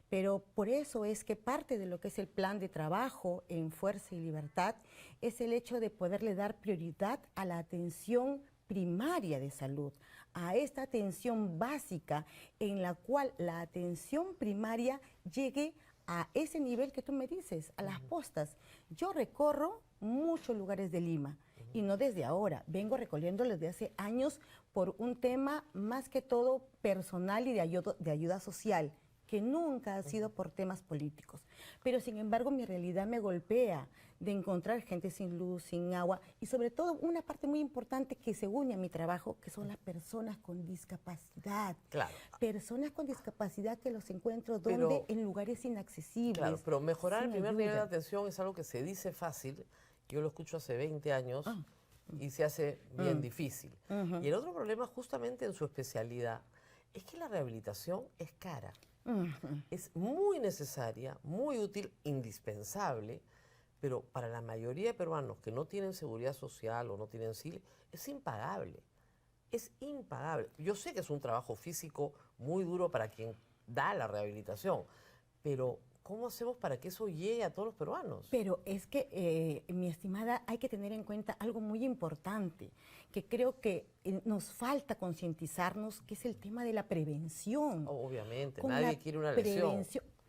Pero por eso es que parte de lo que es el plan de trabajo en Fuerza y Libertad es el hecho de poderle dar prioridad a la atención primaria de salud, a esta atención básica en la cual la atención primaria llegue a ese nivel que tú me dices, a las postas. Yo recorro muchos lugares de Lima y no desde ahora, vengo recorriendo desde hace años por un tema más que todo personal y de ayuda social, que nunca ha sido por temas políticos. Pero sin embargo mi realidad me golpea de encontrar gente sin luz, sin agua y sobre todo una parte muy importante que se une a mi trabajo, que son las personas con discapacidad. Claro. Personas con discapacidad que los encuentro en lugares inaccesibles. Claro, pero mejorar el primer ayuda. nivel de atención es algo que se dice fácil, yo lo escucho hace 20 años y se hace bien difícil. Y el otro problema justamente en su especialidad es que la rehabilitación es cara. Es muy necesaria, muy útil, indispensable, pero para la mayoría de peruanos que no tienen seguridad social o no tienen SIL, es impagable. Es impagable. Yo sé que es un trabajo físico muy duro para quien da la rehabilitación, pero ¿cómo hacemos para que eso llegue a todos los peruanos? Pero es que, mi estimada, hay que tener en cuenta algo muy importante, que creo que nos falta concientizarnos, que es el tema de la prevención. Obviamente, nadie quiere una lesión.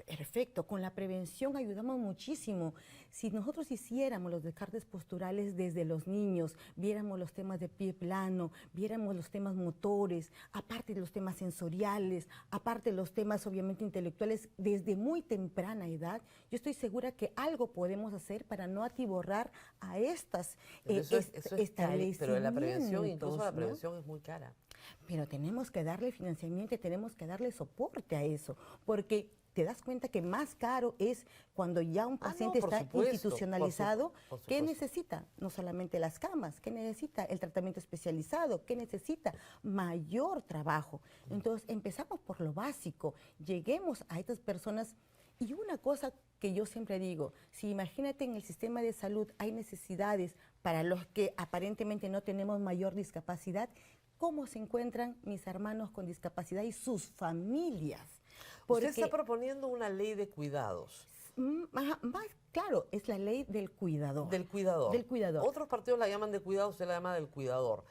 Perfecto, con la prevención ayudamos muchísimo. Si nosotros hiciéramos los descartes posturales desde los niños, viéramos los temas de pie plano, viéramos los temas motores, aparte de los temas sensoriales, aparte de los temas obviamente intelectuales, desde muy temprana edad, yo estoy segura que algo podemos hacer para no atiborrar a estas establecimientos. Pero la prevención, incluso la ¿no? prevención es muy cara. Pero tenemos que darle financiamiento y tenemos que darle soporte a eso, porque te das cuenta que más caro es cuando ya un paciente por está supuesto, institucionalizado. por ¿Qué supuesto. necesita? No solamente las camas, ¿qué necesita? El tratamiento especializado, ¿qué necesita? Mayor trabajo. Entonces empezamos por lo básico, lleguemos a estas personas. Y una cosa que yo siempre digo, si imagínate en el sistema de salud hay necesidades para los que aparentemente no tenemos mayor discapacidad, ¿cómo se encuentran mis hermanos con discapacidad y sus familias? Usted está proponiendo una ley de cuidados. Más claro, es la ley del cuidador. Del cuidador. Del cuidador. Otros partidos la llaman de cuidado, usted la llama del cuidador.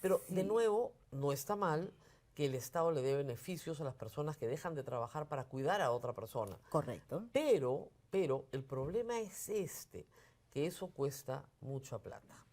Pero, Sí. de nuevo, no está mal que el Estado le dé beneficios a las personas que dejan de trabajar para cuidar a otra persona. Correcto. Pero el problema es que eso cuesta mucha plata.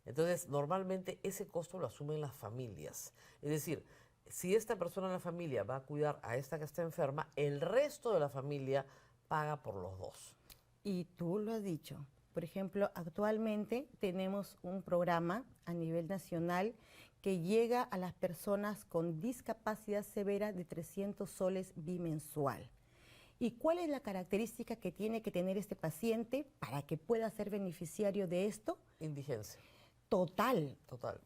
Entonces, normalmente ese costo lo asumen las familias. Es decir, si esta persona en la familia va a cuidar a esta que está enferma, el resto de la familia paga por los dos. Y tú lo has dicho. Por ejemplo, actualmente tenemos un programa a nivel nacional que llega a las personas con discapacidad severa de 300 soles bimensual. ¿Y cuál es la característica que tiene que tener este paciente para que pueda ser beneficiario de esto? Indigencia. Total.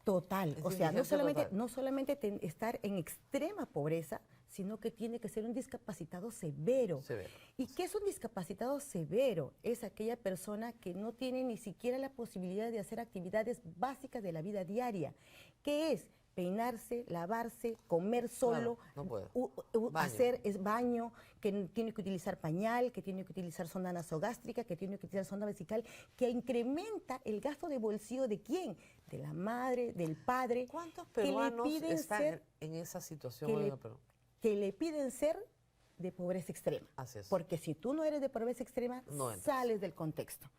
Total. Es O sea, indigencia no solamente estar en extrema pobreza, sino que tiene que ser un discapacitado severo. Severo. ¿Y qué es un discapacitado severo? Es aquella persona que no tiene ni siquiera la posibilidad de hacer actividades básicas de la vida diaria. ¿Qué es? Peinarse, lavarse, comer solo, Claro, no puede. Baño. hacer baño, que tiene que utilizar pañal, que tiene que utilizar sonda nasogástrica, que tiene que utilizar sonda vesical, que incrementa el gasto de bolsillo ¿de quién? De la madre, del padre. ¿Cuántos que le peruanos piden están ser- en esa situación que hoy le- en el Perú? que le piden ser de pobreza extrema. Así es. Porque si tú no eres de pobreza extrema, No entras. sales del contexto.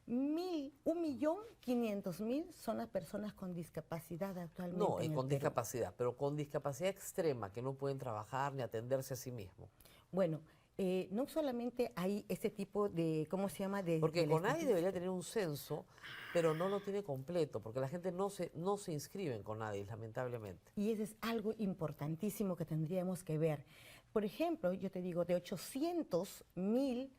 1.500.000 son las personas con discapacidad actualmente. No, y en el con Perú. discapacidad, pero con discapacidad extrema, que no pueden trabajar ni atenderse a sí mismos. Bueno, no solamente hay ese tipo de, ¿cómo se llama? Porque de la CONADI estadística. debería tener un censo, pero no lo tiene completo, porque la gente no se inscribe en CONADI, lamentablemente. Y eso es algo importantísimo que tendríamos que ver. Por ejemplo, yo te digo, de 800.000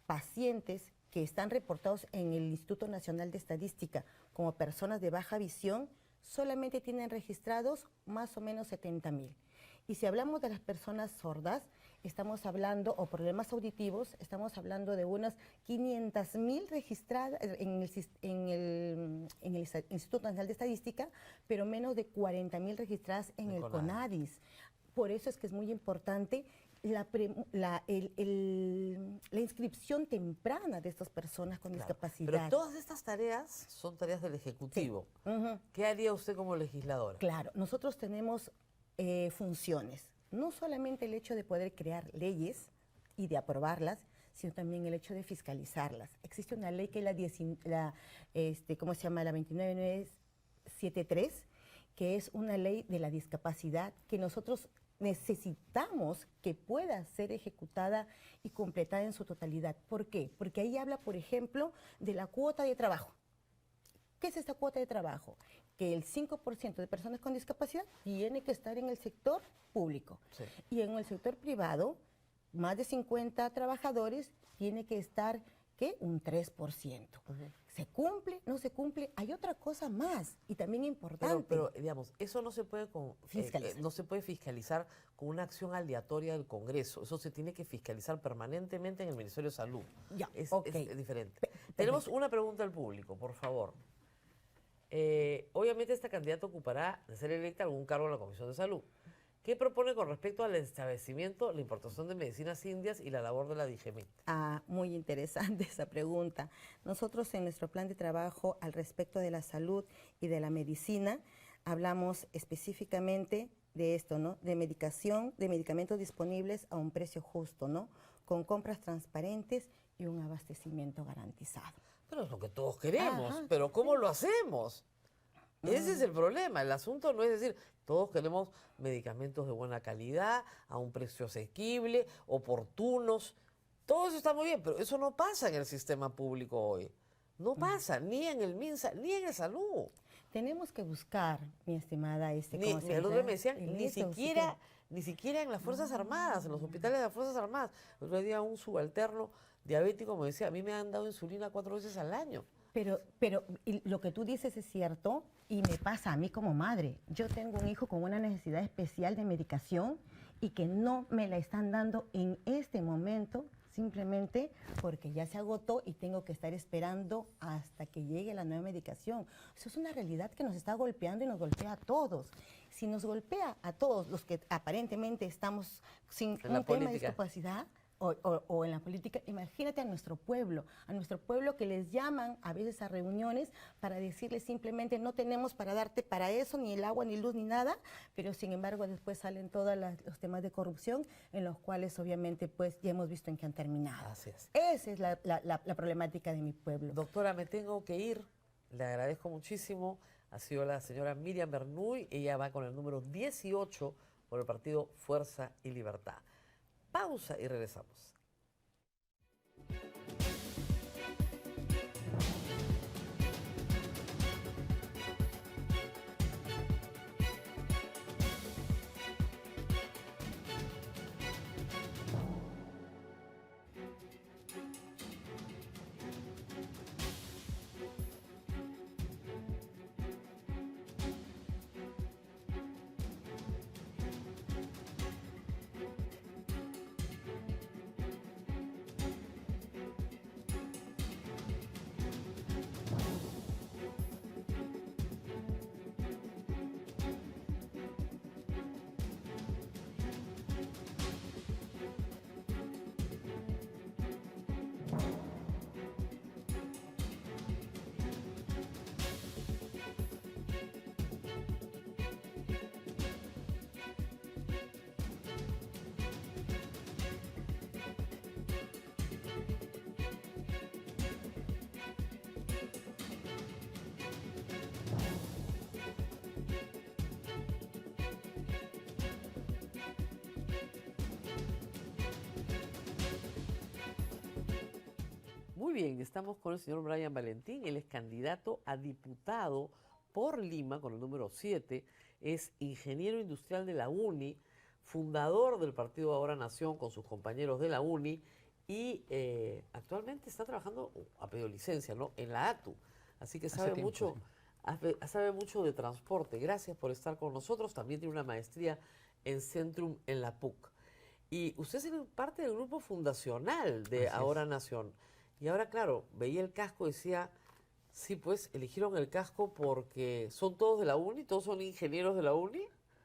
pacientes que están reportados en el Instituto Nacional de Estadística como personas de baja visión, solamente tienen registrados más o menos 70.000. Y si hablamos de las personas sordas, estamos hablando, o problemas auditivos, estamos hablando de unas 500.000 registradas en el Instituto Nacional de Estadística, pero menos de 40.000 registradas en En el CONADI. CONADIS. Por eso es que es muy importante la inscripción temprana de estas personas con Claro. discapacidad. Pero todas estas tareas son tareas del Ejecutivo. Ujú. ¿Qué haría usted como legisladora? Claro, nosotros tenemos funciones, no solamente el hecho de poder crear leyes y de aprobarlas, sino también el hecho de fiscalizarlas. Existe una ley que es ¿cómo se llama? La 29973, que es una ley de la discapacidad que nosotros necesitamos que pueda ser ejecutada y completada en su totalidad. ¿Por qué? Porque ahí habla, por ejemplo, de la cuota de trabajo. ¿Qué es esta cuota de trabajo? Que el 5% de personas con discapacidad tiene que estar en el sector público. Sí. Y en el sector privado, más de 50 trabajadores, tiene que estar, ¿qué? Un 3%. ¿Se cumple? ¿No se cumple? Hay otra cosa más y también importante. Pero, digamos, eso no se puede Fiscalizar. no se puede fiscalizar con una acción aleatoria del Congreso. Eso se tiene que fiscalizar permanentemente en el Ministerio de Salud. Ya, es, ok. es diferente. Perfecto. Tenemos una pregunta al público, por favor. Obviamente esta candidata ocupará, de ser electa, algún cargo en la Comisión de Salud. ¿Qué propone con respecto al establecimiento, la importación de medicinas indias y la labor de la DIGEMIT? Muy interesante esa pregunta. Nosotros en nuestro plan de trabajo al respecto de la salud y de la medicina hablamos específicamente de esto, ¿no? De medicación, de medicamentos disponibles a un precio justo, ¿no? con compras transparentes y un abastecimiento garantizado. Pero es lo que todos queremos, Ajá, pero ¿cómo lo hacemos? Ese es el problema. El asunto no es decir, todos queremos medicamentos de buena calidad, a un precio asequible, oportunos. Todo eso está muy bien, pero eso no pasa en el sistema público hoy. No pasa, ni en el MINSA, ni en el salud. Tenemos que buscar, mi estimada, Ni, ¿cómo se el otro día me decían, el ni eso, siquiera en las Fuerzas Armadas, en los hospitales de las Fuerzas Armadas. El otro día un subalterno diabético me decía, a mí me han dado insulina 4 veces al año. Pero y lo que tú dices es cierto y me pasa a mí como madre. Yo tengo un hijo con una necesidad especial de medicación y que no me la están dando en este momento simplemente porque ya se agotó y tengo que estar esperando hasta que llegue la nueva medicación. Eso es una realidad que nos está golpeando y nos golpea a todos. Si nos golpea a todos los que aparentemente estamos sin un tema de discapacidad, o en la política, imagínate a nuestro pueblo que les llaman a veces a reuniones para decirles simplemente no tenemos para darte para eso, ni el agua, ni luz, ni nada, pero sin embargo después salen todos los temas de corrupción en los cuales obviamente pues ya hemos visto en qué han terminado. Así es. Esa es la problemática de mi pueblo. Doctora, me tengo que ir, le agradezco muchísimo. Ha sido la señora Miriam Bernuy, ella va con el número 18 por el partido Fuerza y Libertad. Pausa y regresamos. Muy bien, estamos con el señor Bryan Valentín, él es candidato a diputado por Lima con el número 7, es ingeniero industrial de la UNI, fundador del partido Ahora Nación con sus compañeros de la UNI y actualmente está trabajando, ha pedido licencia, ¿no?, en la ATU, así que sabe mucho de transporte. Gracias por estar con nosotros, también tiene una maestría en Centrum en la PUC. Y usted es parte del grupo fundacional de Ahora Nación. Y ahora, claro, veía el casco y decía, sí, pues, eligieron el casco porque son todos de la UNI, todos son ingenieros de la UNI.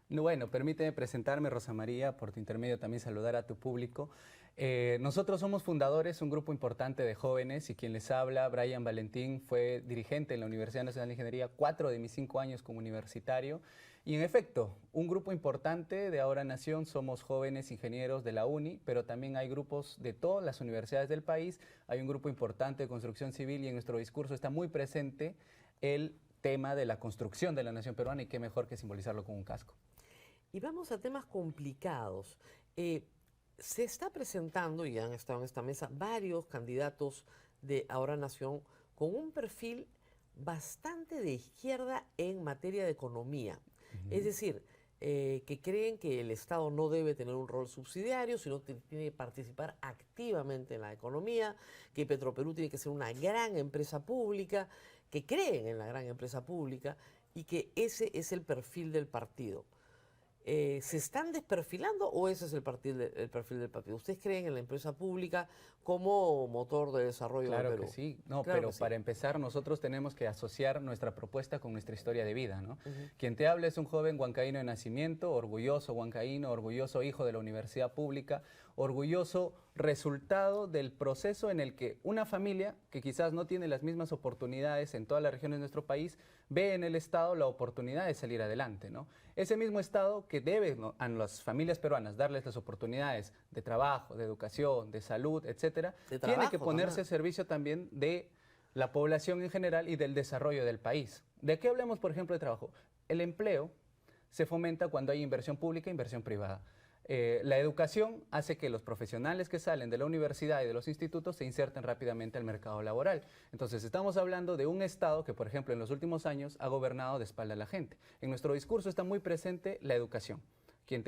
Bueno, permíteme presentarme, Rosa María, por tu intermedio también saludar a tu público. Nosotros somos fundadores, un grupo importante de jóvenes, y quien les habla, Bryan Valentín, fue dirigente en la Universidad Nacional de Ingeniería 4 de mis 5 años como universitario. Y en efecto, un grupo importante de Ahora Nación somos jóvenes ingenieros de la UNI, pero también hay grupos de todas las universidades del país, hay un grupo importante de construcción civil y en nuestro discurso está muy presente el tema de la construcción de la nación peruana y qué mejor que simbolizarlo con un casco. Y vamos a temas complicados. Se está presentando, y han estado en esta mesa, varios candidatos de Ahora Nación con un perfil bastante de izquierda en materia de economía. Es decir, que creen que el Estado no debe tener un rol subsidiario, sino que tiene que participar activamente en la economía, que Petroperú tiene que ser una gran empresa pública, que creen en la gran empresa pública y que ese es el perfil del partido. ¿Se están desperfilando o ese es el perfil del partido? ¿Ustedes creen en la empresa pública como motor de desarrollo del Perú? Claro que sí, no, claro pero que sí. Para empezar nosotros tenemos que asociar nuestra propuesta con nuestra historia de vida, ¿no? Quien te habla es un joven huancaíno de nacimiento, orgulloso huancaíno, orgulloso hijo de la universidad pública, orgulloso resultado del proceso en el que una familia que quizás no tiene las mismas oportunidades en todas las regiones de nuestro país, ve en el Estado la oportunidad de salir adelante, ¿no? Ese mismo Estado que que debe, ¿no?, a las familias peruanas darles las oportunidades de trabajo, de educación, de salud, etcétera, De tiene que trabajo ponerse también. al servicio también de la población en general y del desarrollo del país. ¿De qué hablamos, por ejemplo, de trabajo? El empleo se fomenta cuando hay inversión pública e inversión privada. La educación hace que los profesionales que salen de la universidad y de los institutos se inserten rápidamente al mercado laboral. Entonces, estamos hablando de un Estado que, por ejemplo, en los últimos años ha gobernado de espalda a la gente. En nuestro discurso está muy presente la educación. Quien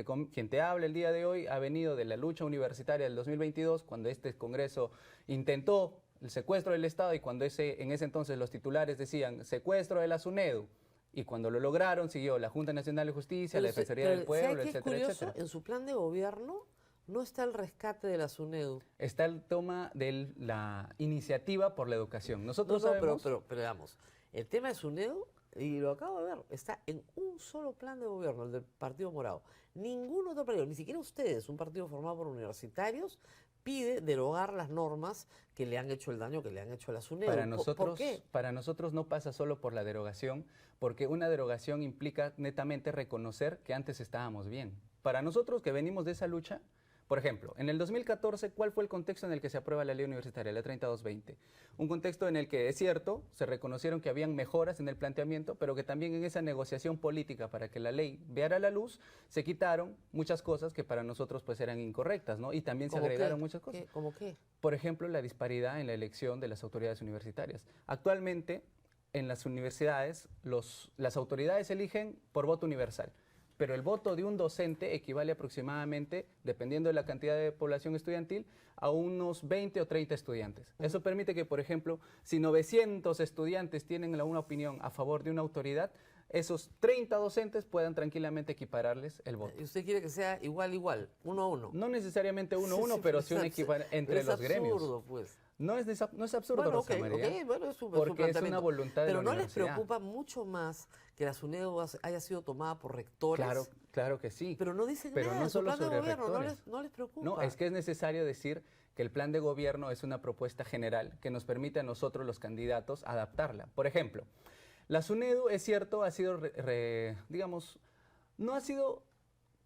te habla el día de hoy ha venido de la lucha universitaria del 2022, cuando este Congreso intentó el secuestro del Estado y cuando en ese entonces los titulares decían secuestro de la SUNEDU. Y cuando lo lograron, siguió la Junta Nacional de Justicia, la Defensoría del Pueblo, ¿sabe qué es etcétera, curioso? etcétera. En su plan de gobierno no está el rescate de la SUNEDU. Está el toma de la iniciativa por la educación. No, Nosotros no, sabemos... pero veamos, el tema de SUNEDU, y lo acabo de ver, está en un solo plan de gobierno, el del Partido Morado. Ningún otro partido, ni siquiera ustedes, un partido formado por universitarios, pide derogar las normas que le han hecho el daño que le han hecho a la SUNEDU. ¿Por qué? Para nosotros no pasa solo por la derogación, porque una derogación implica netamente reconocer que antes estábamos bien. Para nosotros que venimos de esa lucha, por ejemplo, en el 2014, ¿cuál fue el contexto en el que se aprueba la ley universitaria, la 3220? Un contexto en el que, es cierto, se reconocieron que habían mejoras en el planteamiento, pero que también en esa negociación política para que la ley viera la luz, se quitaron muchas cosas que para nosotros pues eran incorrectas, ¿no? Y también se ¿Cómo agregaron qué? muchas cosas. ¿Cómo qué? Por ejemplo, la disparidad en la elección de las autoridades universitarias. Actualmente, en las universidades, las autoridades eligen por voto universal, pero el voto de un docente equivale aproximadamente, dependiendo de la cantidad de población estudiantil, a unos 20 o 30 estudiantes. Eso permite que, por ejemplo, si 900 estudiantes tienen una opinión a favor de una autoridad, esos 30 docentes puedan tranquilamente equipararles el voto. ¿Y usted quiere que sea igual, 1 a 1? No necesariamente 1 a 1, pero sí un equivalente entre los gremios. Es absurdo, pues. No es absurdo, Bueno, Rosa María, bueno, es su porque es planteamiento. una voluntad de Pero la ¿no les universidad. preocupa mucho más que la SUNEDU haya sido tomada por rectores? Claro que sí. Pero no dicen Pero nada no en su solo plan de sobre gobierno, rectores. no les preocupa. No, es que es necesario decir que el plan de gobierno es una propuesta general que nos permite a nosotros, los candidatos, adaptarla. Por ejemplo, la SUNEDU, es cierto, ha sido, digamos, no ha sido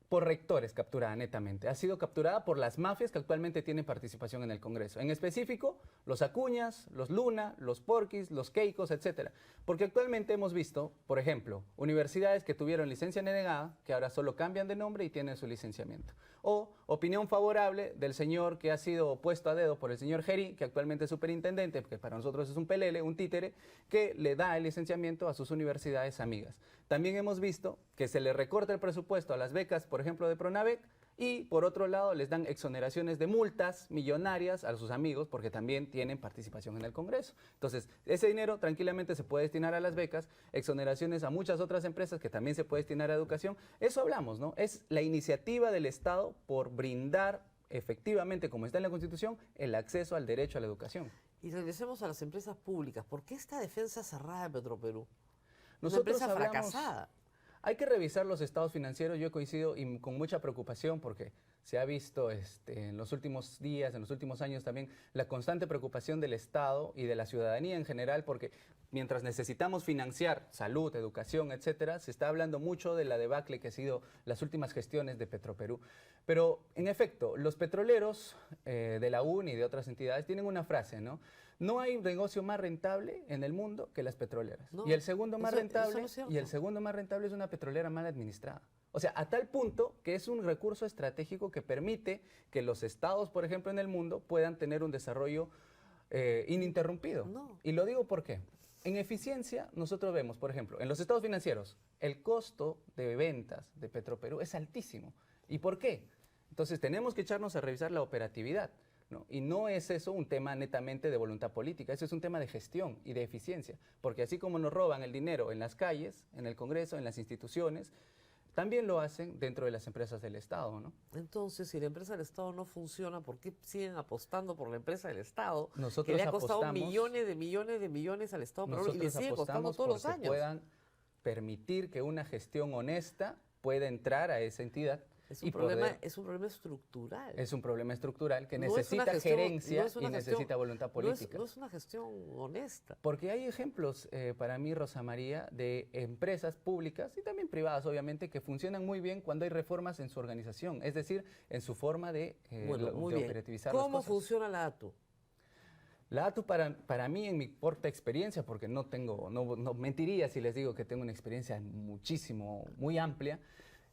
por rectores capturada netamente, ha sido capturada por las mafias que actualmente tienen participación en el Congreso. En específico, los Acuñas, los Luna, los Porquis, los Keikos, etcétera. Porque actualmente hemos visto, por ejemplo, universidades que tuvieron licencia denegada, que ahora solo cambian de nombre y tienen su licenciamiento. O opinión favorable del señor que ha sido puesto a dedo por el señor Geri, que actualmente es superintendente, que para nosotros es un pelele, un títere, que le da el licenciamiento a sus universidades amigas. También hemos visto que se le recorta el presupuesto a las becas, por ejemplo, de Pronavec, y por otro lado les dan exoneraciones de multas millonarias a sus amigos porque también tienen participación en el Congreso. Entonces, ese dinero tranquilamente se puede destinar a las becas, exoneraciones a muchas otras empresas que también se puede destinar a educación. Eso hablamos, ¿no? Es la iniciativa del Estado por brindar efectivamente, como está en la Constitución, el acceso al derecho a la educación. Y regresemos a las empresas públicas. ¿Por qué esta defensa cerrada de Petroperú? Una Nosotros empresa hablamos- fracasada. Hay que revisar los estados financieros. Yo coincido y con mucha preocupación porque se ha visto en los últimos días, en los últimos años también, la constante preocupación del Estado y de la ciudadanía en general, porque mientras necesitamos financiar salud, educación, etcétera, se está hablando mucho de la debacle que ha sido las últimas gestiones de Petroperú. Pero, en efecto, los petroleros de la UNI y de otras entidades tienen una frase, ¿no? No hay negocio más rentable en el mundo que las petroleras. No, Y el segundo más eso rentable, no es cierto. y el segundo más rentable es una petrolera mal administrada. O sea, a tal punto que es un recurso estratégico que permite que los estados, por ejemplo, en el mundo, puedan tener un desarrollo ininterrumpido. No. Y lo digo por qué. En eficiencia, nosotros vemos, por ejemplo, en los estados financieros, el costo de ventas de Petroperú es altísimo. ¿Y por qué? Entonces, tenemos que echarnos a revisar la operatividad, ¿no? Y no es eso un tema netamente de voluntad política, eso es un tema de gestión y de eficiencia. Porque así como nos roban el dinero en las calles, en el Congreso, en las instituciones, también lo hacen dentro de las empresas del Estado, ¿no? Entonces, si la empresa del Estado no funciona, ¿por qué siguen apostando por la empresa del Estado? Nosotros que le ha costado apostamos- millones al Estado peruano y le Nosotros sigue costando apostamos todos los porque años. puedan permitir que una gestión honesta pueda entrar a esa entidad Es y un, problema, poder- es un problema estructural. es un problema estructural que No es una necesita gestión- gerencia no es una y gestión- necesita voluntad política. No es una gestión honesta. Porque hay ejemplos, para mí, Rosa María, de empresas públicas y también privadas, obviamente, que funcionan muy bien cuando hay reformas en su organización, es decir, en su forma de, Bueno, muy de bien. operativizar las ¿Cómo cosas. funciona la ATU? La ATU para mí, en mi corta experiencia, porque no mentiría si les digo que tengo una experiencia muy amplia,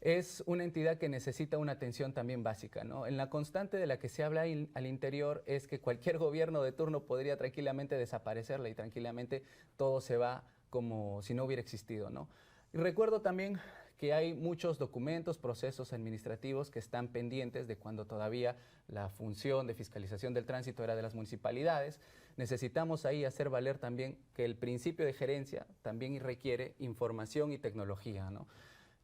es una entidad que necesita una atención también básica, ¿no? En la constante de la que se habla al interior es que cualquier gobierno de turno podría tranquilamente desaparecerla y tranquilamente todo se va como si no hubiera existido, ¿no? Y recuerdo también que hay muchos documentos, procesos administrativos que están pendientes de cuando todavía la función de fiscalización del tránsito era de las municipalidades. Necesitamos ahí hacer valer también que el principio de gerencia también requiere información y tecnología, ¿no?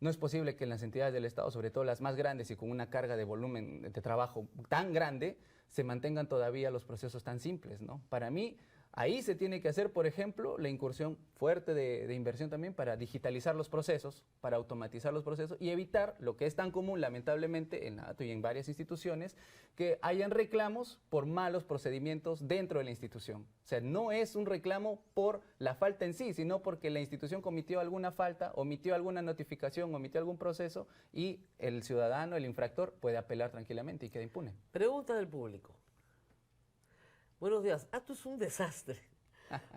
No es posible que en las entidades del Estado, sobre todo las más grandes y con una carga de volumen de trabajo tan grande, se mantengan todavía los procesos tan simples, ¿no? Para mí, ahí se tiene que hacer, por ejemplo, la incursión fuerte de inversión también para digitalizar los procesos, para automatizar los procesos y evitar lo que es tan común, lamentablemente, en la ATU y en varias instituciones, que hayan reclamos por malos procedimientos dentro de la institución. O sea, no es un reclamo por la falta en sí, sino porque la institución cometió alguna falta, omitió alguna notificación, omitió algún proceso y el ciudadano, el infractor, puede apelar tranquilamente y queda impune. Pregunta del público. Buenos días. ATU es un desastre.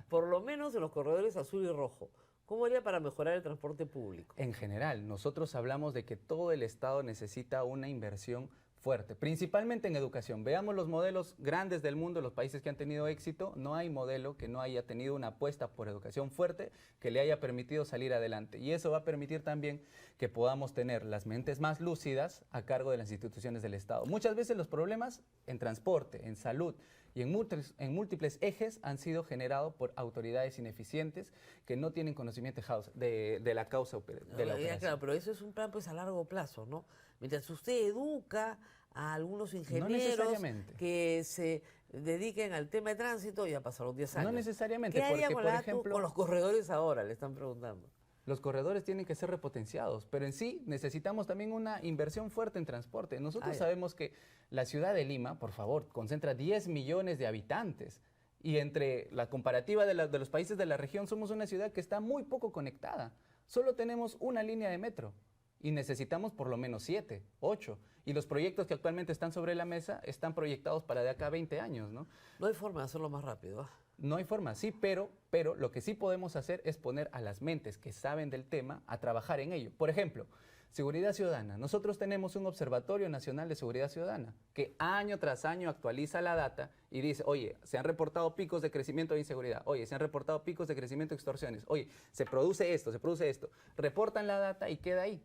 Por lo menos en los corredores azul y rojo. ¿Cómo haría para mejorar el transporte público? En general, nosotros hablamos de que todo el Estado necesita una inversión fuerte, principalmente en educación. Veamos los modelos grandes del mundo, los países que han tenido éxito, no hay modelo que no haya tenido una apuesta por educación fuerte que le haya permitido salir adelante. Y eso va a permitir también que podamos tener las mentes más lúcidas a cargo de las instituciones del Estado. Muchas veces los problemas en transporte, en salud y en múltiples ejes han sido generados por autoridades ineficientes que no tienen conocimiento de la causa de la operación. Claro, pero eso es un plan pues a largo plazo, ¿no? Mientras usted educa a algunos ingenieros necesariamente. que se dediquen al tema de tránsito, ya pasaron 10 años. No necesariamente, ¿Qué haría porque, con por la ATU ejemplo, con los corredores ahora? Le están preguntando. los corredores tienen que ser repotenciados, pero en sí necesitamos también una inversión fuerte en transporte. Nosotros sabemos que la ciudad de Lima, por favor, concentra 10 millones de habitantes y entre la comparativa de los países de la región somos una ciudad que está muy poco conectada. Solo tenemos una línea de metro y necesitamos por lo menos 7, 8. Y los proyectos que actualmente están sobre la mesa están proyectados para de acá a 20 años, ¿no? No hay forma de hacerlo más rápido. No hay forma, sí, pero lo que sí podemos hacer es poner a las mentes que saben del tema a trabajar en ello. Por ejemplo, seguridad ciudadana. Nosotros tenemos un Observatorio Nacional de Seguridad Ciudadana que año tras año actualiza la data y dice, oye, se han reportado picos de crecimiento de inseguridad, oye, se han reportado picos de crecimiento de extorsiones, oye, se produce esto, reportan la data y queda ahí.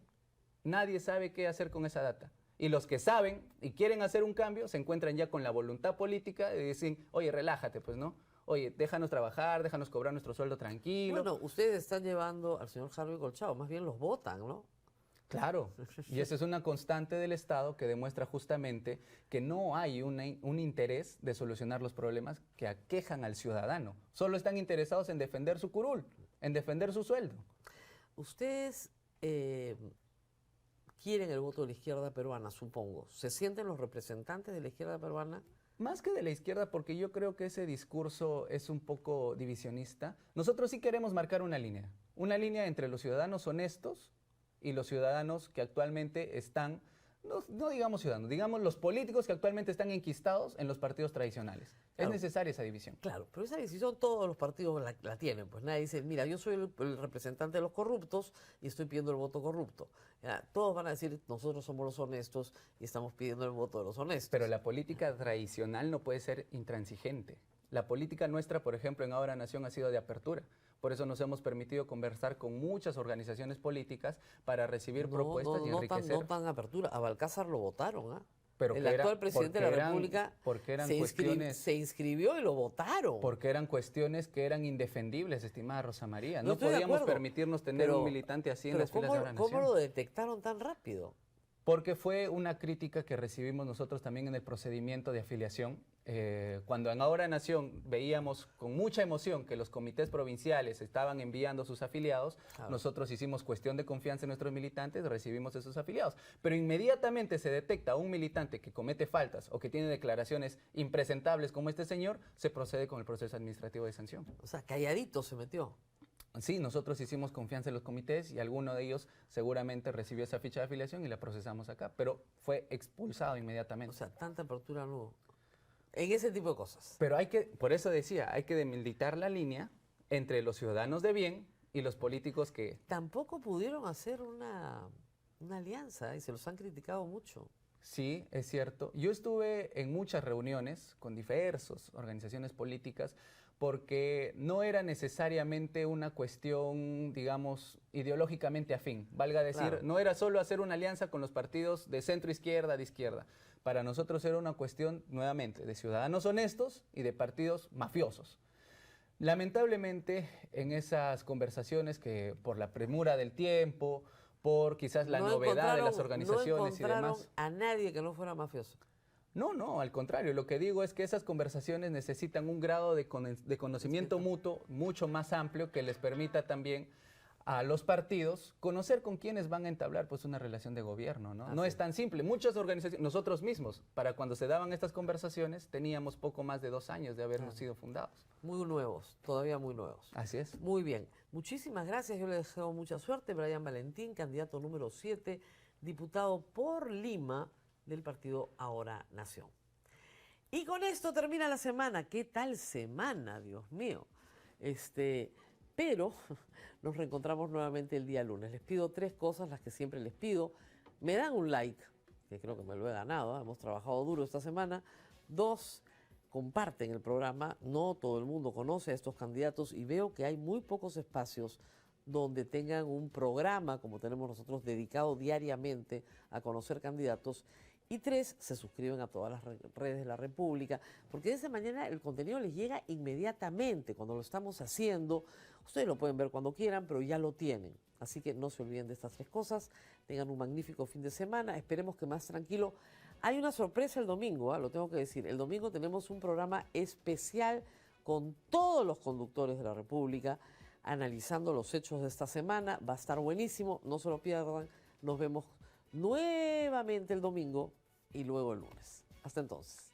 Nadie sabe qué hacer con esa data. Y los que saben y quieren hacer un cambio se encuentran ya con la voluntad política de decir, oye, relájate, pues, ¿no? Oye, déjanos trabajar, déjanos cobrar nuestro sueldo tranquilo. Bueno, ustedes están llevando al señor Harvey Colchado, más bien los votan, ¿no? Claro, y esa es una constante del Estado que demuestra justamente que no hay un interés de solucionar los problemas que aquejan al ciudadano. Solo están interesados en defender su curul, en defender su sueldo. Ustedes quieren el voto de la izquierda peruana, supongo. ¿Se sienten los representantes de la izquierda peruana? Más que de la izquierda, porque yo creo que ese discurso es un poco divisionista. Nosotros sí queremos marcar una línea entre los ciudadanos honestos y los ciudadanos que actualmente están, no digamos ciudadanos, digamos los políticos que actualmente están enquistados en los partidos tradicionales. Claro. Es necesaria esa división. Claro, pero esa decisión todos los partidos la tienen. Pues nadie dice, mira, yo soy el representante de los corruptos y estoy pidiendo el voto corrupto. Ya, todos van a decir, nosotros somos los honestos y estamos pidiendo el voto de los honestos. Pero la política tradicional no puede ser intransigente. La política nuestra, por ejemplo, en Ahora Nación ha sido de apertura. Por eso nos hemos permitido conversar con muchas organizaciones políticas para recibir propuestas y enriquecer. No tan apertura. A Balcázar lo votaron, ¿ah? Pero el actual presidente de la República se inscribió y lo votaron. Porque eran cuestiones que eran indefendibles, estimada Rosa María. No estoy de podíamos acuerdo, permitirnos tener un militante así en las filas de Ahora Nación. ¿Cómo lo detectaron tan rápido? Porque fue una crítica que recibimos nosotros también en el procedimiento de afiliación Cuando en Ahora Nación veíamos con mucha emoción que los comités provinciales estaban enviando sus afiliados, Claro. nosotros hicimos cuestión de confianza en nuestros militantes, recibimos esos afiliados. Pero inmediatamente se detecta un militante que comete faltas o que tiene declaraciones impresentables como este señor, se procede con el proceso administrativo de sanción. O sea, calladito se metió. Sí, nosotros hicimos confianza en los comités y alguno de ellos seguramente recibió esa ficha de afiliación y la procesamos acá, pero fue expulsado O inmediatamente. sea, tanta apertura no hubo. En ese tipo de cosas. Pero por eso decía, hay que demilitar la línea entre los ciudadanos de bien y los políticos que... Tampoco pudieron hacer una alianza y se los han criticado mucho. Sí, es cierto. Yo estuve en muchas reuniones con diversas organizaciones políticas porque no era necesariamente una cuestión, digamos, ideológicamente afín. Valga decir, Claro. no era solo hacer una alianza con los partidos de centro izquierda, de izquierda. Para nosotros era una cuestión, nuevamente, de ciudadanos honestos y de partidos mafiosos. Lamentablemente, en esas conversaciones que por la premura del tiempo, por quizás la novedad de las organizaciones y no encontraron demás. a nadie que no fuera mafioso. No, al contrario. Lo que digo es que esas conversaciones necesitan un grado de conocimiento mutuo mucho más amplio que les permita también a los partidos conocer con quiénes van a entablar pues una relación de gobierno, ¿no? No Así es tan simple. Muchas organizaciones, nosotros mismos, para cuando se daban estas conversaciones, teníamos poco más de 2 años de habernos sido fundados. Muy nuevos, todavía muy nuevos. Así es. Muy bien. Muchísimas gracias. Yo le deseo mucha suerte. Brian Valentín, candidato número 7, diputado por Lima del partido Ahora Nación. Y con esto termina la semana. ¿Qué tal semana, Dios mío? Pero nos reencontramos nuevamente el día lunes. Les pido 3 cosas, las que siempre les pido. Me dan un like, que creo que me lo he ganado, hemos trabajado duro esta semana. 2, comparten el programa. No todo el mundo conoce a estos candidatos y veo que hay muy pocos espacios donde tengan un programa, como tenemos nosotros, dedicado diariamente a conocer candidatos. Y 3, se suscriben a todas las redes de la República, porque de esa manera el contenido les llega inmediatamente cuando lo estamos haciendo. Ustedes lo pueden ver cuando quieran, pero ya lo tienen. Así que no se olviden de estas 3 cosas. Tengan un magnífico fin de semana. Esperemos que más tranquilo. Hay una sorpresa el domingo, lo tengo que decir. El domingo tenemos un programa especial con todos los conductores de la República, analizando los hechos de esta semana. Va a estar buenísimo, no se lo pierdan. Nos vemos nuevamente el domingo y luego el lunes. Hasta entonces.